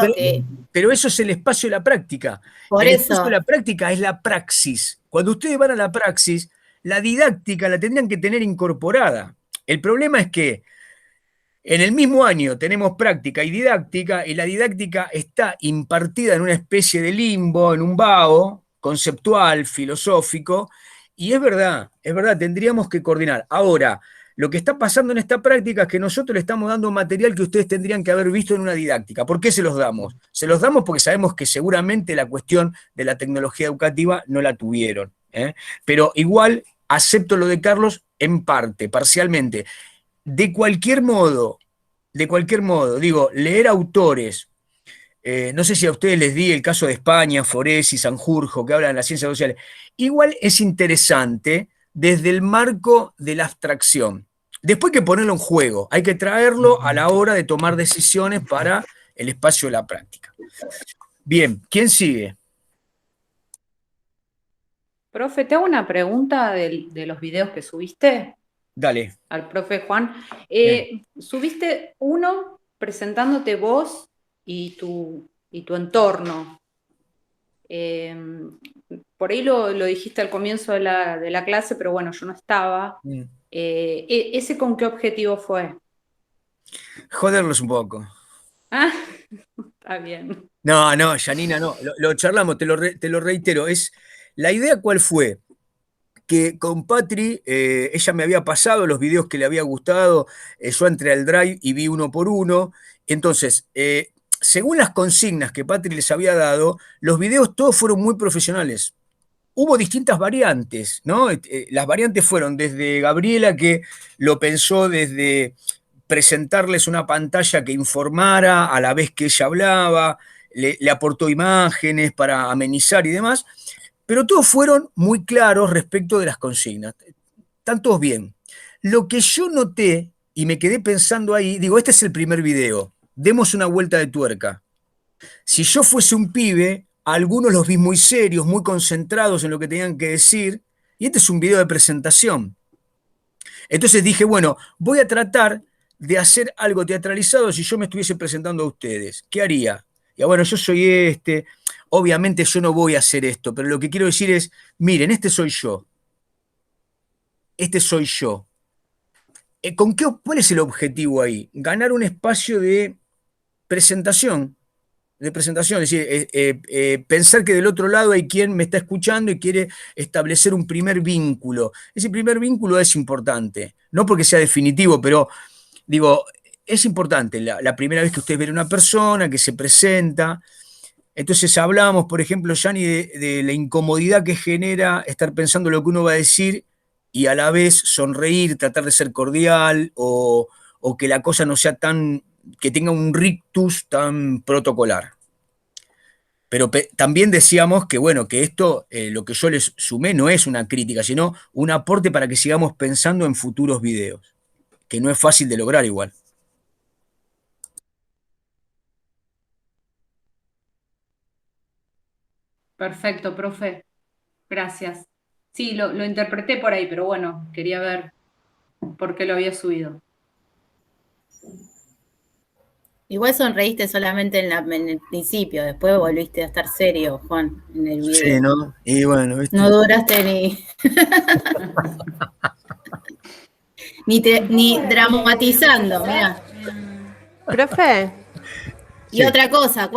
pero eso es el espacio de la práctica. Por el eso. espacio de la práctica es la praxis. Cuando ustedes van a la praxis, la didáctica la tendrían que tener incorporada. El problema es que en el mismo año tenemos práctica y la didáctica está impartida en una especie de limbo, en un vaho conceptual, filosófico, y es verdad, tendríamos que coordinar. Ahora, lo que está pasando en esta práctica es que nosotros le estamos dando material que ustedes tendrían que haber visto en una didáctica. ¿Por qué se los damos? Se los damos porque sabemos que seguramente la cuestión de la tecnología educativa no la tuvieron. Pero igual acepto lo de Carlos en parte, parcialmente. De cualquier modo, digo, leer autores, no sé si a ustedes les di el caso de España, Forés y Sanjurjo, que hablan de las ciencias sociales, igual es interesante desde el marco de la abstracción. Después hay que ponerlo en juego, hay que traerlo a la hora de tomar decisiones para el espacio de la práctica. Bien, ¿quién sigue? Profe, te hago una pregunta de los videos que subiste. Dale. Al profe Juan. Subiste uno presentándote vos y tu entorno. Por ahí lo dijiste al comienzo de la clase, pero bueno, yo no estaba. ¿Ese con qué objetivo fue? Joderlos un poco. Ah, está bien. No, Janina, no. Lo charlamos, te lo reitero. ¿La idea cuál fue? Que con Patri, ella me había pasado los videos que le había gustado, yo entré al Drive y vi uno por uno. Entonces, según las consignas que Patri les había dado, los videos todos fueron muy profesionales. Hubo distintas variantes, ¿no? Las variantes fueron desde Gabriela, que lo pensó desde presentarles una pantalla que informara a la vez que ella hablaba, le aportó imágenes para amenizar y demás, pero todos fueron muy claros respecto de las consignas. Están todos bien. Lo que yo noté, y me quedé pensando ahí, digo, este es el primer video, demos una vuelta de tuerca. Si yo fuese un pibe, algunos los vi muy serios, muy concentrados en lo que tenían que decir, y este es un video de presentación. Entonces dije, bueno, voy a tratar de hacer algo teatralizado si yo me estuviese presentando a ustedes. ¿Qué haría? Y bueno, yo soy obviamente yo no voy a hacer esto, pero lo que quiero decir es, miren, este soy yo. Este soy yo. ¿Cuál es el objetivo ahí? Ganar un espacio de presentación. Es decir, pensar que del otro lado hay quien me está escuchando y quiere establecer un primer vínculo. Ese primer vínculo es importante, no porque sea definitivo, pero digo, es importante la primera vez que ustedes ven a una persona que se presenta. Entonces hablábamos, por ejemplo, Yanni, de la incomodidad que genera estar pensando lo que uno va a decir y a la vez sonreír, tratar de ser cordial o que la cosa no sea que tenga un rictus tan protocolar. Pero también decíamos que, bueno, que esto, lo que yo les sumé no es una crítica, sino un aporte para que sigamos pensando en futuros videos, que no es fácil de lograr igual. Perfecto, profe. Gracias. Sí, lo interpreté por ahí, pero bueno, quería ver por qué lo había subido. Igual sonreíste solamente en el principio, después volviste a estar serio, Juan, en el video. Sí, ¿no? Y bueno, ¿viste? No duraste ni dramatizando, mira. Profe. Y sí. Otra cosa,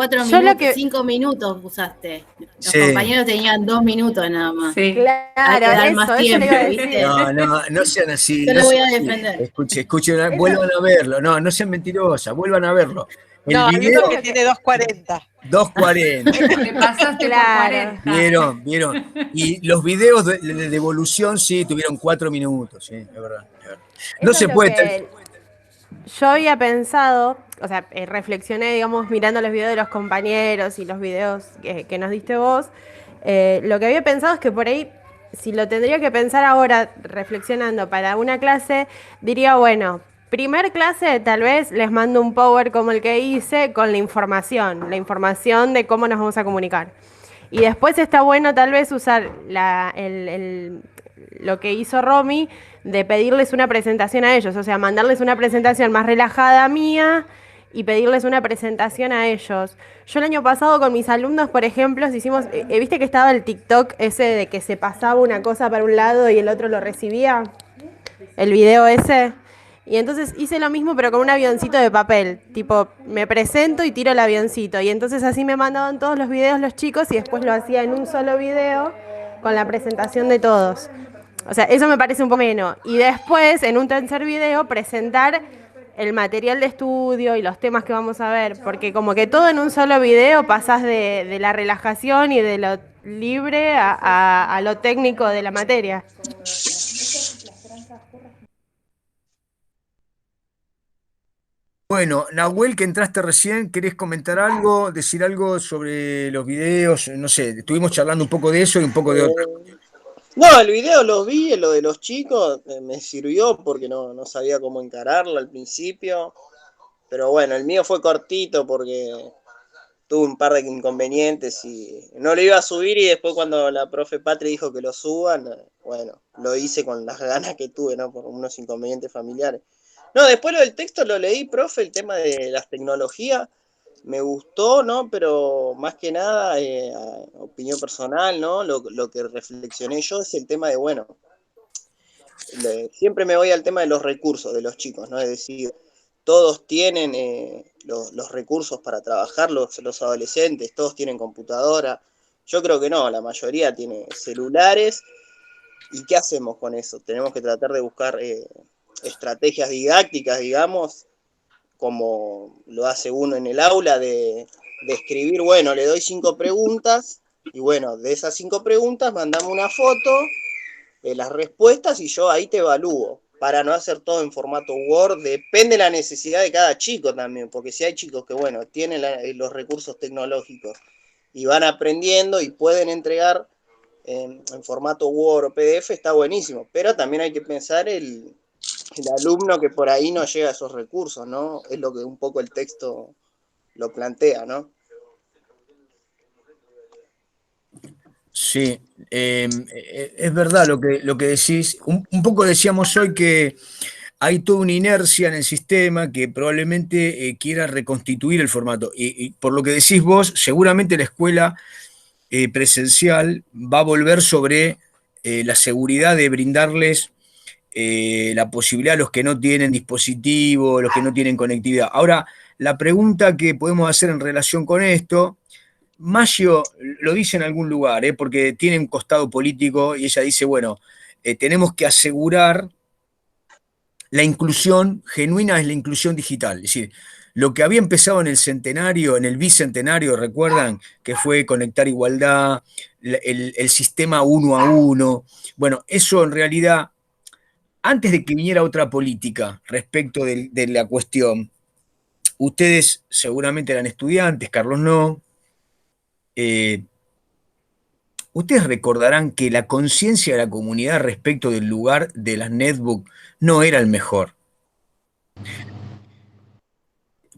5 minutos usaste. Los compañeros tenían 2 minutos nada más. Sí. Claro, más tiempo, ¿viste? No sean así. Yo lo voy a defender. Escuchen, vuelvan a verlo. No sean mentirosas, vuelvan a verlo. No, hay uno que tiene 240. 240. Te pasaste Claro. por 40. Vieron. Y los videos de devolución sí tuvieron 4 minutos, sí, es verdad. No Eso se es lo puede. que yo había pensado, o sea, reflexioné, digamos, mirando los videos de los compañeros y los videos que nos diste vos. Lo que había pensado es que por ahí, si lo tendría que pensar ahora, reflexionando para una clase, diría, bueno, primer clase tal vez les mando un power como el que hice con la información de cómo nos vamos a comunicar. Y después está bueno tal vez usar lo que hizo Romy de pedirles una presentación a ellos, o sea, mandarles una presentación más relajada mía y pedirles una presentación a ellos. Yo el año pasado con mis alumnos, por ejemplo, hicimos, ¿viste que estaba el TikTok ese de que se pasaba una cosa para un lado y el otro lo recibía? El video ese. Y entonces hice lo mismo pero con un avioncito de papel, tipo me presento y tiro el avioncito y entonces así me mandaban todos los videos los chicos y después lo hacía en un solo video con la presentación de todos. O sea, eso me parece un poco menos. Y después en un tercer video presentar el material de estudio y los temas que vamos a ver, porque como que todo en un solo video pasás de la relajación y de lo libre a lo técnico de la materia. Bueno, Nahuel, que entraste recién, ¿querés comentar algo, decir algo sobre los videos? No sé, estuvimos charlando un poco de eso y un poco de otro. No, el video lo vi, lo de los chicos, me sirvió porque no sabía cómo encararlo al principio. Pero bueno, el mío fue cortito porque tuve un par de inconvenientes y no lo iba a subir y después cuando la profe Patri dijo que lo suban, bueno, lo hice con las ganas que tuve, ¿no? Por unos inconvenientes familiares. No, después lo del texto lo leí, profe, el tema de las tecnologías, me gustó, ¿no? Pero más que nada, opinión personal, ¿no? Lo que reflexioné yo es el tema de, bueno, siempre me voy al tema de los recursos de los chicos, ¿no? Es decir, todos tienen los recursos para trabajar, los adolescentes, todos tienen computadora. Yo creo que no, la mayoría tiene celulares. ¿Y qué hacemos con eso? Tenemos que tratar de buscar estrategias didácticas, digamos, como lo hace uno en el aula, de escribir, bueno, le doy 5 preguntas, y bueno, de esas 5 preguntas mandame una foto de las respuestas y yo ahí te evalúo, para no hacer todo en formato Word. Depende de la necesidad de cada chico también, porque si hay chicos que, bueno, tienen los recursos tecnológicos y van aprendiendo y pueden entregar en formato Word o PDF, está buenísimo, pero también hay que pensar el alumno que por ahí no llega a esos recursos, ¿no? Es lo que un poco el texto lo plantea, ¿no? Sí, es verdad lo que decís. Un poco decíamos hoy que hay toda una inercia en el sistema que probablemente quiera reconstituir el formato. Y por lo que decís vos, seguramente la escuela presencial va a volver sobre la seguridad de brindarles la posibilidad a los que no tienen dispositivo, los que no tienen conectividad. Ahora, la pregunta que podemos hacer en relación con esto, Maggio lo dice en algún lugar, porque tiene un costado político y ella dice, bueno, tenemos que asegurar la inclusión genuina, es la inclusión digital. Es decir, lo que había empezado en el centenario, en el bicentenario, recuerdan que fue conectar igualdad, el sistema uno a uno. Bueno, eso en realidad, antes de que viniera otra política respecto de la cuestión, ustedes seguramente eran estudiantes, Carlos no. Ustedes recordarán que la conciencia de la comunidad respecto del lugar de las netbooks no era el mejor.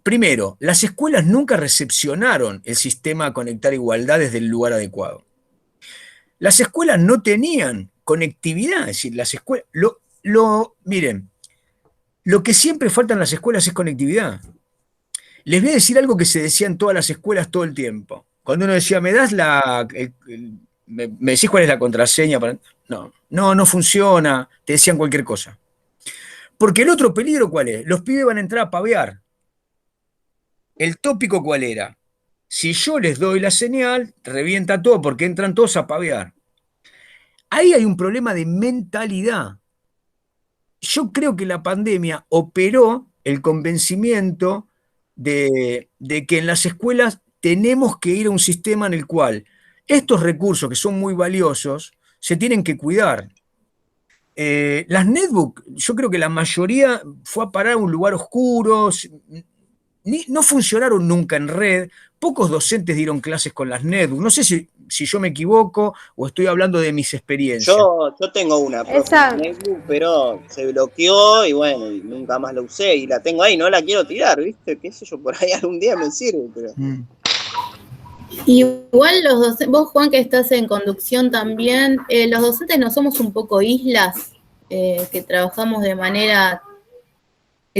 Primero, las escuelas nunca recepcionaron el sistema Conectar Igualdad desde el lugar adecuado. Las escuelas no tenían conectividad, es decir, las escuelas, miren, lo que siempre falta en las escuelas es conectividad. Les voy a decir algo que se decía en todas las escuelas todo el tiempo. Cuando uno decía, ¿me das me decís cuál es la contraseña? No funciona, te decían cualquier cosa. Porque el otro peligro, ¿cuál es? Los pibes van a entrar a pavear. ¿El tópico cuál era? Si yo les doy la señal, revienta todo porque entran todos a pavear. Ahí hay un problema de mentalidad. Yo creo que la pandemia operó el convencimiento de que en las escuelas tenemos que ir a un sistema en el cual estos recursos que son muy valiosos se tienen que cuidar. Las netbooks, yo creo que la mayoría fue a parar a un lugar oscuro, no funcionaron nunca en red, pocos docentes dieron clases con las netbooks. No sé si yo me equivoco o estoy hablando de mis experiencias. Yo tengo una netbook, pero se bloqueó y bueno, y nunca más la usé y la tengo ahí, no la quiero tirar, ¿viste? Qué sé yo, por ahí algún día me sirve, pero... Igual los docentes, vos Juan que estás en conducción también, los docentes no somos un poco islas que trabajamos de manera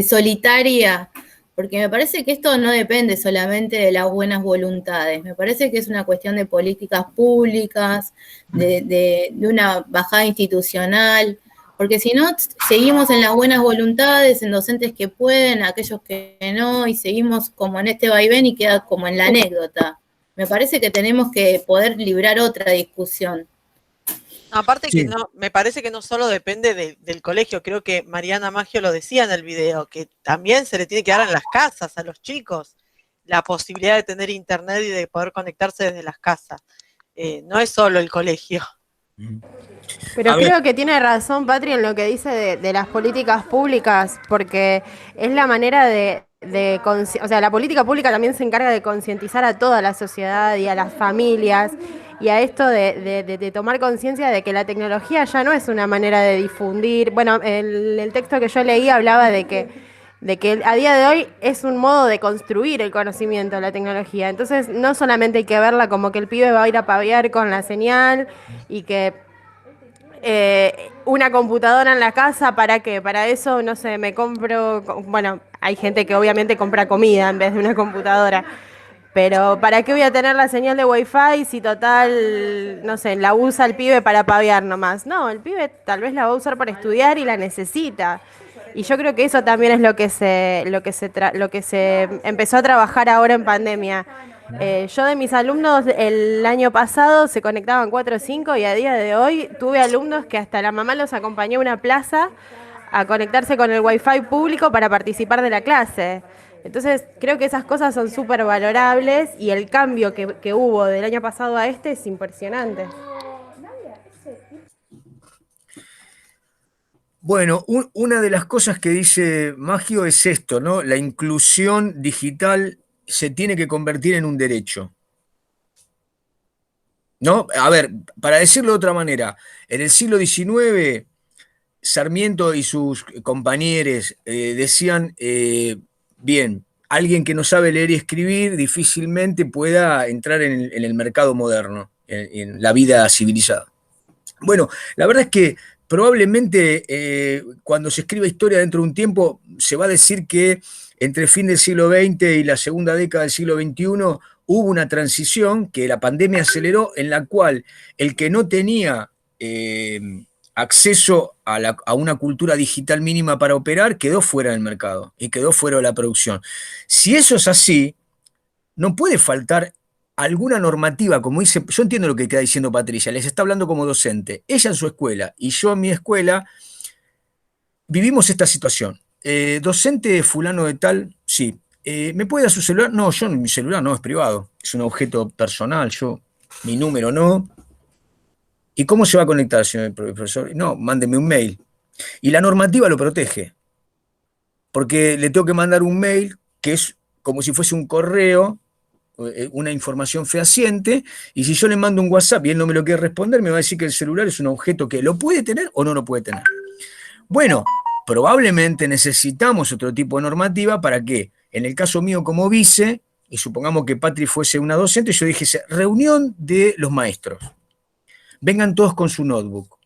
solitaria, porque me parece que esto no depende solamente de las buenas voluntades, me parece que es una cuestión de políticas públicas, de una bajada institucional, porque si no, seguimos en las buenas voluntades, en docentes que pueden, aquellos que no, y seguimos como en este vaivén y queda como en la anécdota. Me parece que tenemos que poder librar otra discusión. Aparte que no, me parece que no solo depende del colegio, creo que Mariana Maggio lo decía en el video, que también se le tiene que dar en las casas a los chicos la posibilidad de tener internet y de poder conectarse desde las casas. No es solo el colegio. Pero creo que tiene razón Patri en lo que dice de las políticas públicas, porque es la manera o sea, la política pública también se encarga de concientizar a toda la sociedad y a las familias y a esto de tomar conciencia de que la tecnología ya no es una manera de difundir. Bueno, el texto que yo leí hablaba de que a día de hoy es un modo de construir el conocimiento, la tecnología. Entonces, no solamente hay que verla como que el pibe va a ir a paviar con la señal y que una computadora en la casa, ¿para qué? Para eso, no sé, me compro... Bueno, hay gente que obviamente compra comida en vez de una computadora. Pero ¿para qué voy a tener la señal de Wi-Fi si total, no sé, la usa el pibe para paviar nomás? No, el pibe tal vez la va a usar para estudiar y la necesita. Y yo creo que eso también es lo que se empezó a trabajar ahora en pandemia. Yo de mis alumnos el año pasado se conectaban 4 o 5 y a día de hoy tuve alumnos que hasta la mamá los acompañó a una plaza a conectarse con el Wi-Fi público para participar de la clase. Entonces creo que esas cosas son súper valorables y el cambio que hubo del año pasado a este es impresionante. Bueno, una de las cosas que dice Maggio es esto, ¿no? La inclusión digital se tiene que convertir en un derecho. ¿No? A ver, para decirlo de otra manera, en el siglo XIX, Sarmiento y sus compañeros decían, bien, alguien que no sabe leer y escribir difícilmente pueda entrar en el mercado moderno, en la vida civilizada. Bueno, la verdad es que probablemente cuando se escriba historia dentro de un tiempo se va a decir que entre el fin del siglo XX y la segunda década del siglo XXI hubo una transición que la pandemia aceleró, en la cual el que no tenía acceso a una cultura digital mínima para operar quedó fuera del mercado y quedó fuera de la producción. Si eso es así, no puede faltar alguna normativa, como dice, yo entiendo lo que está diciendo Patricia, les está hablando como docente. Ella en su escuela y yo en mi escuela vivimos esta situación. Docente fulano de tal, sí. ¿Me puede dar su celular? No, mi celular no es privado, es un objeto personal, mi número no. ¿Y cómo se va a conectar, señor profesor? No, mándeme un mail. Y la normativa lo protege, porque le tengo que mandar un mail que es como si fuese un correo, una información fehaciente, y si yo le mando un WhatsApp y él no me lo quiere responder, me va a decir que el celular es un objeto que lo puede tener o no lo puede tener. Bueno, probablemente necesitamos otro tipo de normativa para que, en el caso mío como vice, y supongamos que Patri fuese una docente, yo dije, reunión de los maestros. Vengan todos con su notebook.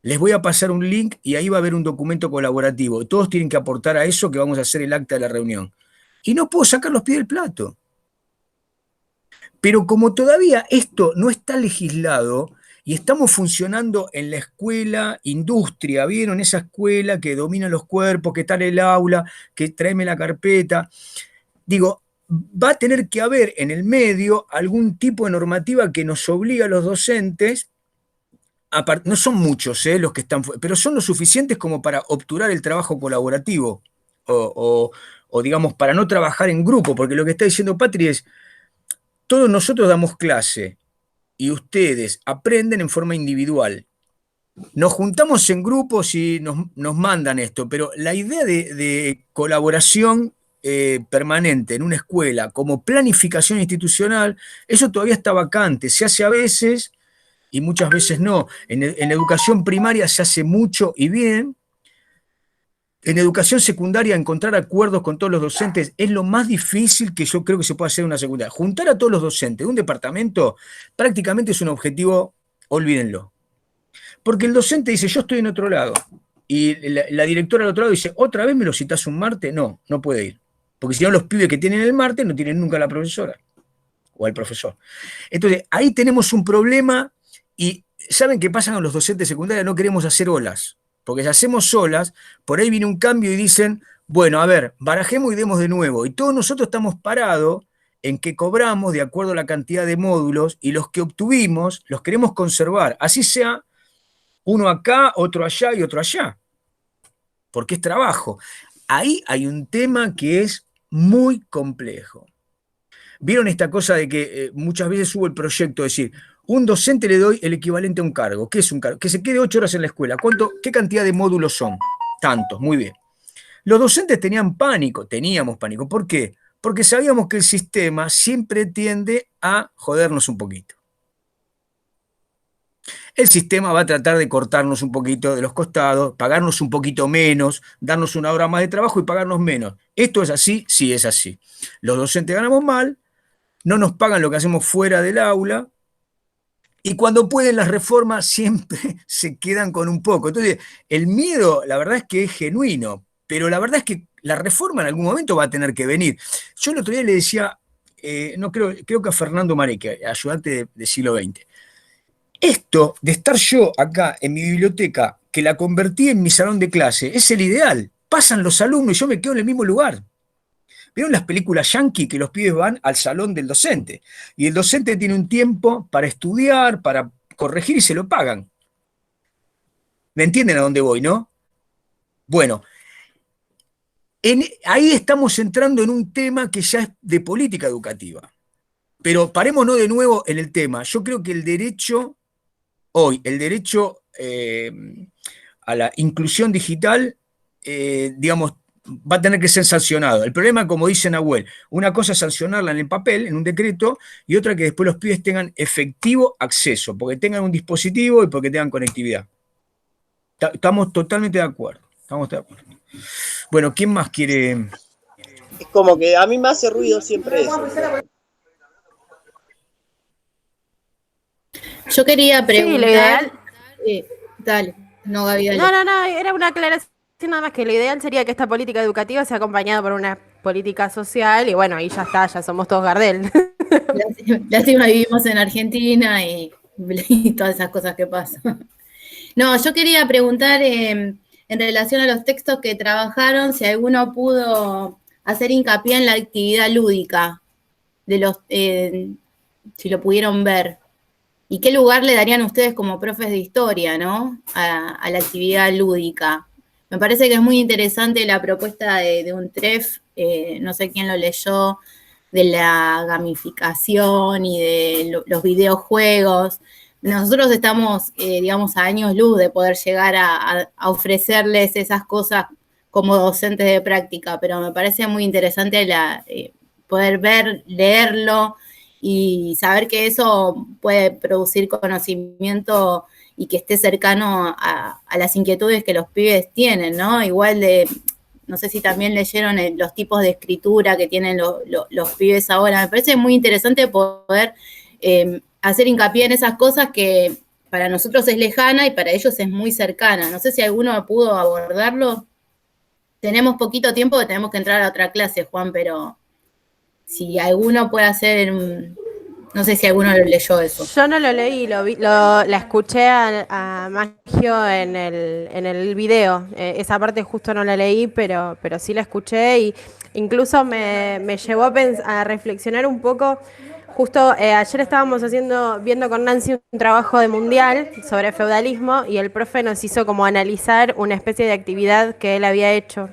Les voy a pasar un link y ahí va a haber un documento colaborativo. Todos tienen que aportar a eso que vamos a hacer el acta de la reunión. Y no puedo sacar los pies del plato. Pero como todavía esto no está legislado y estamos funcionando en la escuela industria, ¿vieron? Esa escuela que domina los cuerpos, que está en el aula, que tráeme la carpeta. Digo, va a tener que haber en el medio algún tipo de normativa que nos obligue a los docentes, no son muchos los que están, pero son lo suficientes como para obturar el trabajo colaborativo o o digamos, para no trabajar en grupo, porque lo que está diciendo Patri es, todos nosotros damos clase y ustedes aprenden en forma individual. Nos juntamos en grupos y nos mandan esto, pero la idea de colaboración permanente en una escuela como planificación institucional, eso todavía está vacante, se hace a veces y muchas veces no. En educación primaria se hace mucho y bien. En educación secundaria encontrar acuerdos con todos los docentes es lo más difícil que yo creo que se puede hacer en una secundaria. Juntar a todos los docentes de un departamento prácticamente es un objetivo, olvídenlo. Porque el docente dice, yo estoy en otro lado. Y la directora al otro lado dice, ¿otra vez me lo citás un martes? No, no puede ir. Porque si no, los pibes que tienen el martes no tienen nunca a la profesora o al profesor. Entonces, ahí tenemos un problema y ¿saben qué pasa con los docentes secundarios? No queremos hacer olas. Porque si hacemos olas, por ahí viene un cambio y dicen, bueno, a ver, barajemos y demos de nuevo. Y todos nosotros estamos parados en que cobramos de acuerdo a la cantidad de módulos y los que obtuvimos los queremos conservar. Así sea uno acá, otro allá y otro allá. Porque es trabajo. Ahí hay un tema que es muy complejo. ¿Vieron esta cosa de que muchas veces hubo el proyecto de decir, un docente le doy el equivalente a un cargo? ¿Qué es un cargo? Que se quede 8 horas en la escuela. ¿Qué cantidad de módulos son? Tantos, muy bien. Los docentes teníamos pánico. ¿Por qué? Porque sabíamos que el sistema siempre tiende a jodernos un poquito. El sistema va a tratar de cortarnos un poquito de los costados, pagarnos un poquito menos, darnos una hora más de trabajo y pagarnos menos. ¿Esto es así? Sí, es así. Los docentes ganamos mal, no nos pagan lo que hacemos fuera del aula, y cuando pueden las reformas siempre se quedan con un poco. Entonces, el miedo, la verdad es que es genuino, pero la verdad es que la reforma en algún momento va a tener que venir. Yo el otro día le decía, creo que a Fernando Mareque, ayudante de siglo XX, esto de estar yo acá en mi biblioteca, que la convertí en mi salón de clase, es el ideal. Pasan los alumnos y yo me quedo en el mismo lugar. ¿Vieron las películas yankee que los pibes van al salón del docente? Y el docente tiene un tiempo para estudiar, para corregir y se lo pagan. ¿Me entienden a dónde voy, no? Bueno, ahí estamos entrando en un tema que ya es de política educativa. Pero parémonos de nuevo en el tema. Yo creo que el derecho a la inclusión digital, digamos, va a tener que ser sancionado. El problema, como dice Nahuel, una cosa es sancionarla en el papel, en un decreto, y otra que después los pibes tengan efectivo acceso, porque tengan un dispositivo y porque tengan conectividad. Estamos totalmente de acuerdo. Bueno, ¿quién más quiere? Es como que a mí me hace ruido siempre eso. Yo quería preguntar. Sí, lo ideal. Dale, no, Gaby, dale. No, era una aclaración nada más, que lo ideal sería que esta política educativa sea acompañada por una política social y bueno, ahí ya está, ya somos todos Gardel. Lástima, vivimos en Argentina y todas esas cosas que pasan. No, yo quería preguntar en relación a los textos que trabajaron, si alguno pudo hacer hincapié en la actividad lúdica, si lo pudieron ver. ¿Y qué lugar le darían ustedes como profes de historia, ¿no? a la actividad lúdica? Me parece que es muy interesante la propuesta de un TREF, no sé quién lo leyó, de la gamificación y de los videojuegos. Nosotros estamos, digamos, a años luz de poder llegar a ofrecerles esas cosas como docentes de práctica, pero me parece muy interesante poder ver, leerlo y saber que eso puede producir conocimiento y que esté cercano a las inquietudes que los pibes tienen, ¿no? Igual no sé si también leyeron los tipos de escritura que tienen los pibes ahora. Me parece muy interesante poder hacer hincapié en esas cosas que para nosotros es lejana y para ellos es muy cercana. No sé si alguno pudo abordarlo. Tenemos poquito tiempo que tenemos que entrar a otra clase, Juan, pero si alguno puede hacer... No sé si alguno lo leyó eso. Yo no lo leí, la escuché a Magio en el video. Esa parte justo no la leí, pero sí la escuché y incluso me llevó a reflexionar un poco. Justo ayer estábamos viendo con Nancy un trabajo de mundial sobre feudalismo y el profe nos hizo como analizar una especie de actividad que él había hecho.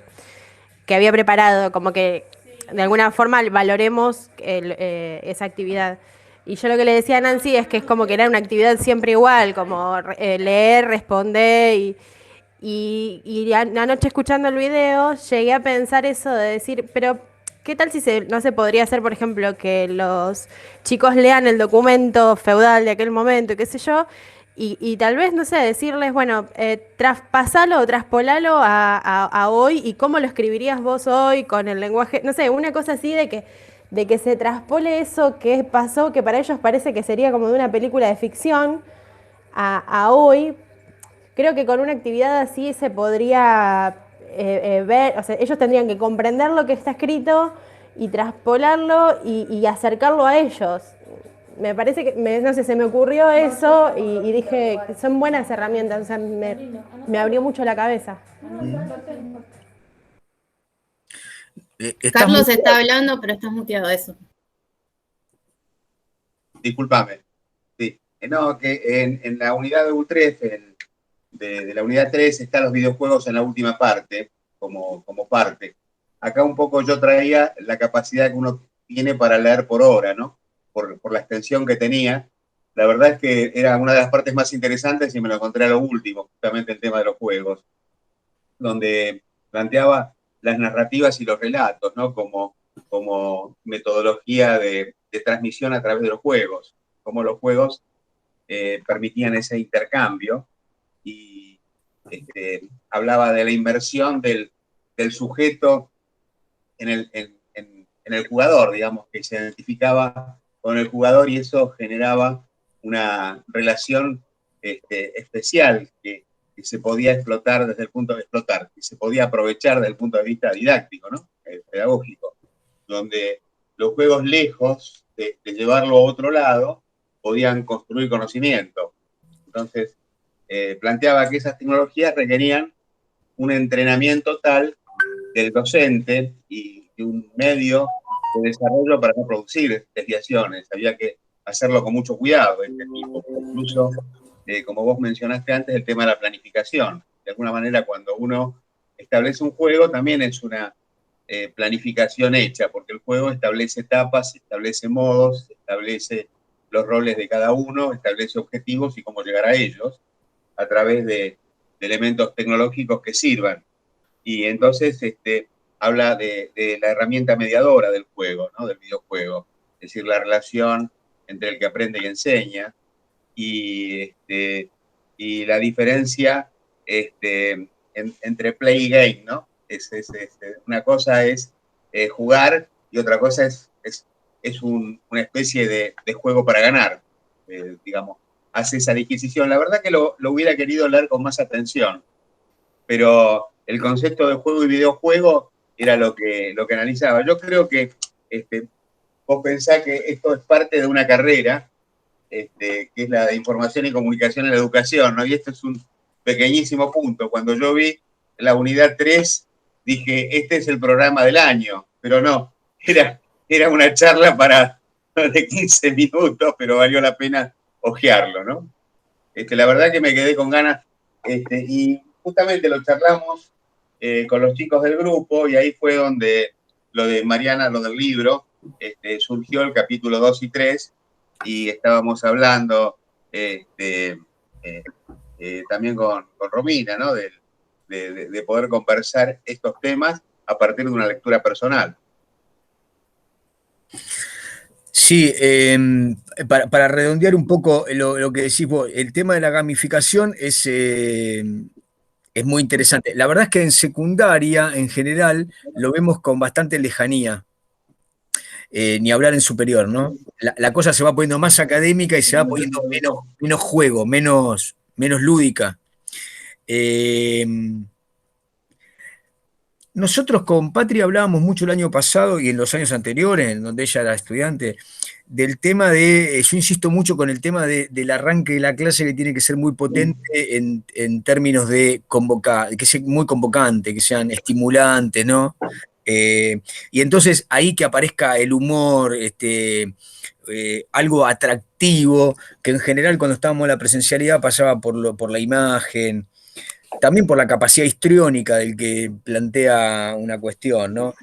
que había preparado, como que de alguna forma valoremos esa actividad. Y yo lo que le decía a Nancy es que es como que era una actividad siempre igual, como leer, responder y anoche escuchando el video llegué a pensar eso de decir, pero ¿qué tal si no se podría hacer, por ejemplo, que los chicos lean el documento feudal de aquel momento, qué sé yo, y tal vez, no sé, decirles, bueno, traspasalo o traspolalo a hoy y cómo lo escribirías vos hoy con el lenguaje, no sé, una cosa así de que se traspole eso que pasó, que para ellos parece que sería como de una película de ficción, a hoy. Creo que con una actividad así se podría ver, o sea, ellos tendrían que comprender lo que está escrito y traspolarlo y acercarlo a ellos. Me parece que, no sé, se me ocurrió eso y dije, son buenas herramientas, o sea, me abrió mucho la cabeza. Carlos está hablando, pero estás muteado, eso. Discúlpame. Sí. No, que en la unidad de U3, de la unidad 3, están los videojuegos en la última parte, como parte. Acá un poco yo traía la capacidad que uno tiene para leer por hora, ¿no? Por la extensión que tenía. La verdad es que era una de las partes más interesantes y me lo encontré a lo último, justamente el tema de los juegos, donde planteaba las narrativas y los relatos, ¿no? Como metodología de transmisión a través de los juegos, cómo los juegos permitían ese intercambio y hablaba de la inmersión del sujeto en el jugador, digamos, que se identificaba con el jugador y eso generaba una relación especial que se podía explotar desde el punto de explotar, que se podía aprovechar desde el punto de vista didáctico, ¿no? Pedagógico, donde los juegos, lejos de llevarlo a otro lado, podían construir conocimiento. Entonces, planteaba que esas tecnologías requerían un entrenamiento tal del docente y de un medio de desarrollo para no producir desviaciones. Había que hacerlo con mucho cuidado, este tipo. Incluso, como vos mencionaste antes, el tema de la planificación. De alguna manera, cuando uno establece un juego, también es una planificación hecha, porque el juego establece etapas, establece modos, establece los roles de cada uno, establece objetivos y cómo llegar a ellos a través de elementos tecnológicos que sirvan. Y entonces habla de la herramienta mediadora del juego, ¿no? Del videojuego, es decir, la relación entre el que aprende y enseña, y la diferencia entre play y game, ¿no? Una cosa es jugar y otra cosa es una especie de juego para ganar, digamos. Hace esa disquisición. La verdad que lo hubiera querido leer con más atención, pero el concepto de juego y videojuego era lo que analizaba. Yo creo que vos pensás que esto es parte de una carrera, que es la de información y comunicación en la educación, ¿no? Y esto es un pequeñísimo punto. Cuando yo vi la unidad 3, dije, este es el programa del año, pero no, era una charla de 15 minutos, pero valió la pena hojearlo, ¿no? La verdad que me quedé con ganas, y justamente lo charlamos con los chicos del grupo, y ahí fue donde lo de Mariana, lo del libro, surgió el capítulo 2 y 3, y estábamos hablando también con Romina, ¿no? De poder conversar estos temas a partir de una lectura personal. Sí, para redondear un poco lo que decís vos, el tema de la gamificación es muy interesante. La verdad es que en secundaria, en general, lo vemos con bastante lejanía. Ni hablar en superior, ¿no? La cosa se va poniendo más académica y se va poniendo menos juego, menos lúdica. Nosotros con Patri hablábamos mucho el año pasado y en los años anteriores, en donde ella era estudiante, del tema yo insisto mucho con el tema del arranque de la clase, que tiene que ser muy potente en términos de que sea muy convocante, que sean estimulantes, ¿no? Y entonces ahí que aparezca el humor, algo atractivo, que en general cuando estábamos en la presencialidad pasaba por la imagen. también por la capacidad histriónica del que plantea una cuestión, ¿no?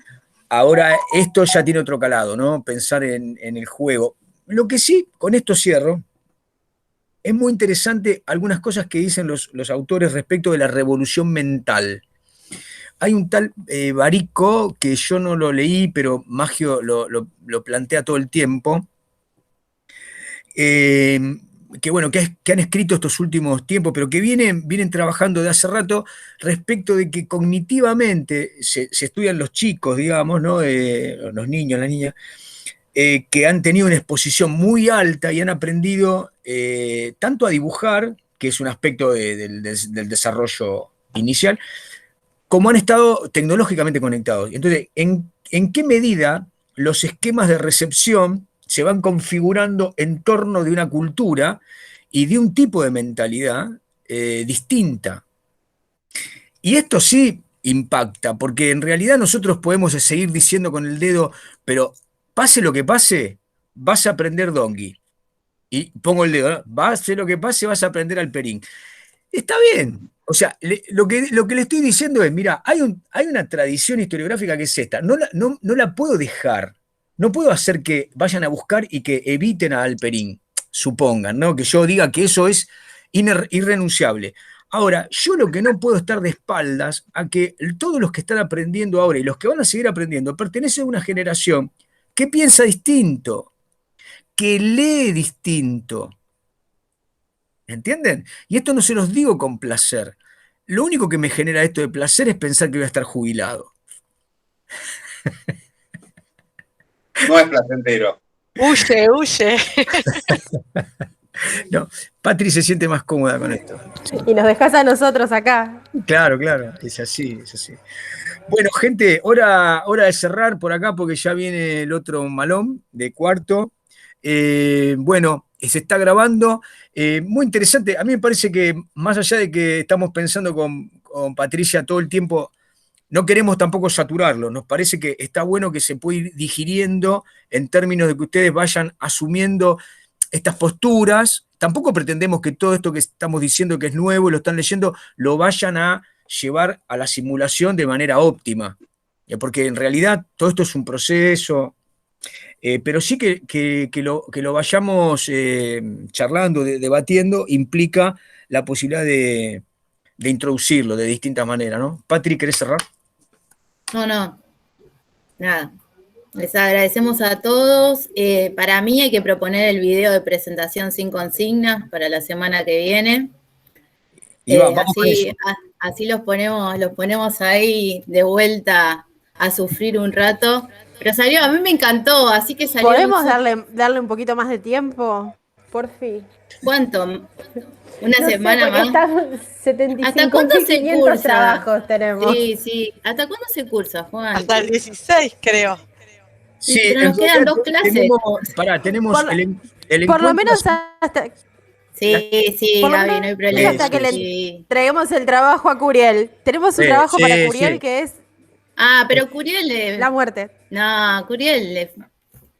Ahora esto ya tiene otro calado, ¿no? Pensar en el juego. Lo que sí, con esto cierro, es muy interesante algunas cosas que dicen los autores respecto de la revolución mental. Hay un tal Barico, que yo no lo leí, pero Maggio lo plantea todo el tiempo, que bueno, que han escrito estos últimos tiempos, pero que vienen trabajando de hace rato respecto de que cognitivamente se estudian los chicos, digamos, ¿no? Los niños, las niñas, que han tenido una exposición muy alta y han aprendido tanto a dibujar, que es un aspecto del desarrollo inicial, como han estado tecnológicamente conectados. Entonces, ¿en qué medida los esquemas de recepción se van configurando en torno de una cultura y de un tipo de mentalidad distinta? Y esto sí impacta, porque en realidad nosotros podemos seguir diciendo con el dedo, pero pase lo que pase, vas a aprender Donkey. Y pongo el dedo, ¿no? Pase lo que pase, vas a aprender Alperín. Está bien. O sea, lo que le estoy diciendo es, mira, hay una tradición historiográfica que es esta. No la puedo dejar. No puedo hacer que vayan a buscar y que eviten a Alperín, supongan, ¿no? Que yo diga que eso es irrenunciable. Ahora, yo lo que no puedo estar de espaldas a que todos los que están aprendiendo ahora y los que van a seguir aprendiendo pertenecen a una generación que piensa distinto, que lee distinto. ¿Entienden? Y esto no se los digo con placer. Lo único que me genera esto de placer es pensar que voy a estar jubilado. No es placentero. Huye. No, Patri se siente más cómoda con esto. Y nos dejás a nosotros acá. Claro, es así, es así. Bueno, gente, hora de cerrar por acá porque ya viene el otro malón de cuarto. Bueno, se está grabando. Muy interesante. A mí me parece que más allá de que estamos pensando con Patricia todo el tiempo, no queremos tampoco saturarlo. Nos parece que está bueno que se puede ir digiriendo en términos de que ustedes vayan asumiendo estas posturas. Tampoco pretendemos que todo esto que estamos diciendo que es nuevo y lo están leyendo, lo vayan a llevar a la simulación de manera óptima. Porque en realidad todo esto es un proceso. Pero sí que lo vayamos charlando, debatiendo, implica la posibilidad de introducirlo de distintas maneras, ¿no? Patri, ¿querés cerrar? No, nada. Les agradecemos a todos. Para mí hay que proponer el video de presentación sin consignas para la semana que viene. Así los ponemos ahí de vuelta a sufrir un rato. Pero salió, a mí me encantó, así que salió. ¿Podemos darle un poquito más de tiempo? Por fin. ¿Cuánto? ¿Una semana más? 75, ¿Hasta cuándo se cursa? Trabajos tenemos. Sí. ¿Hasta cuándo se cursa, Juan? Hasta el 16, creo. Sí, pero nos quedan 2 clases. Tenemos el por lo menos hasta... Sí, Gaby, no hay problema. Hasta que le traigamos el trabajo a Curiel. Tenemos un trabajo para Curiel que es... pero Curiel... La muerte. No, Curiel...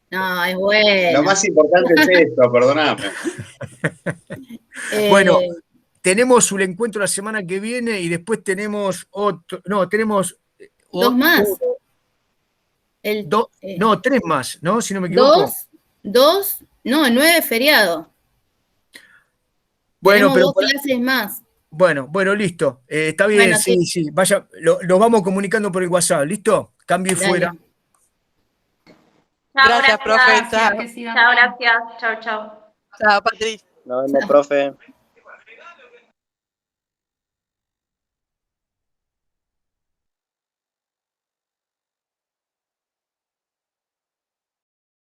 No, es bueno. Lo más importante es esto, perdóname. Bueno, tenemos un encuentro la semana que viene y después tenemos otro... No, tenemos... 2 más. 3 más, ¿no? Si no me equivoco. 2, no, 9 feriado. Bueno, tenemos 2 clases más. Bueno, listo. Está bien, bueno, sí. Vaya, lo vamos comunicando por el WhatsApp, ¿listo? Cambio y fuera. Gracias, profe. Chao, gracias. Chao. Chao, Patricia. Nos vemos, profe.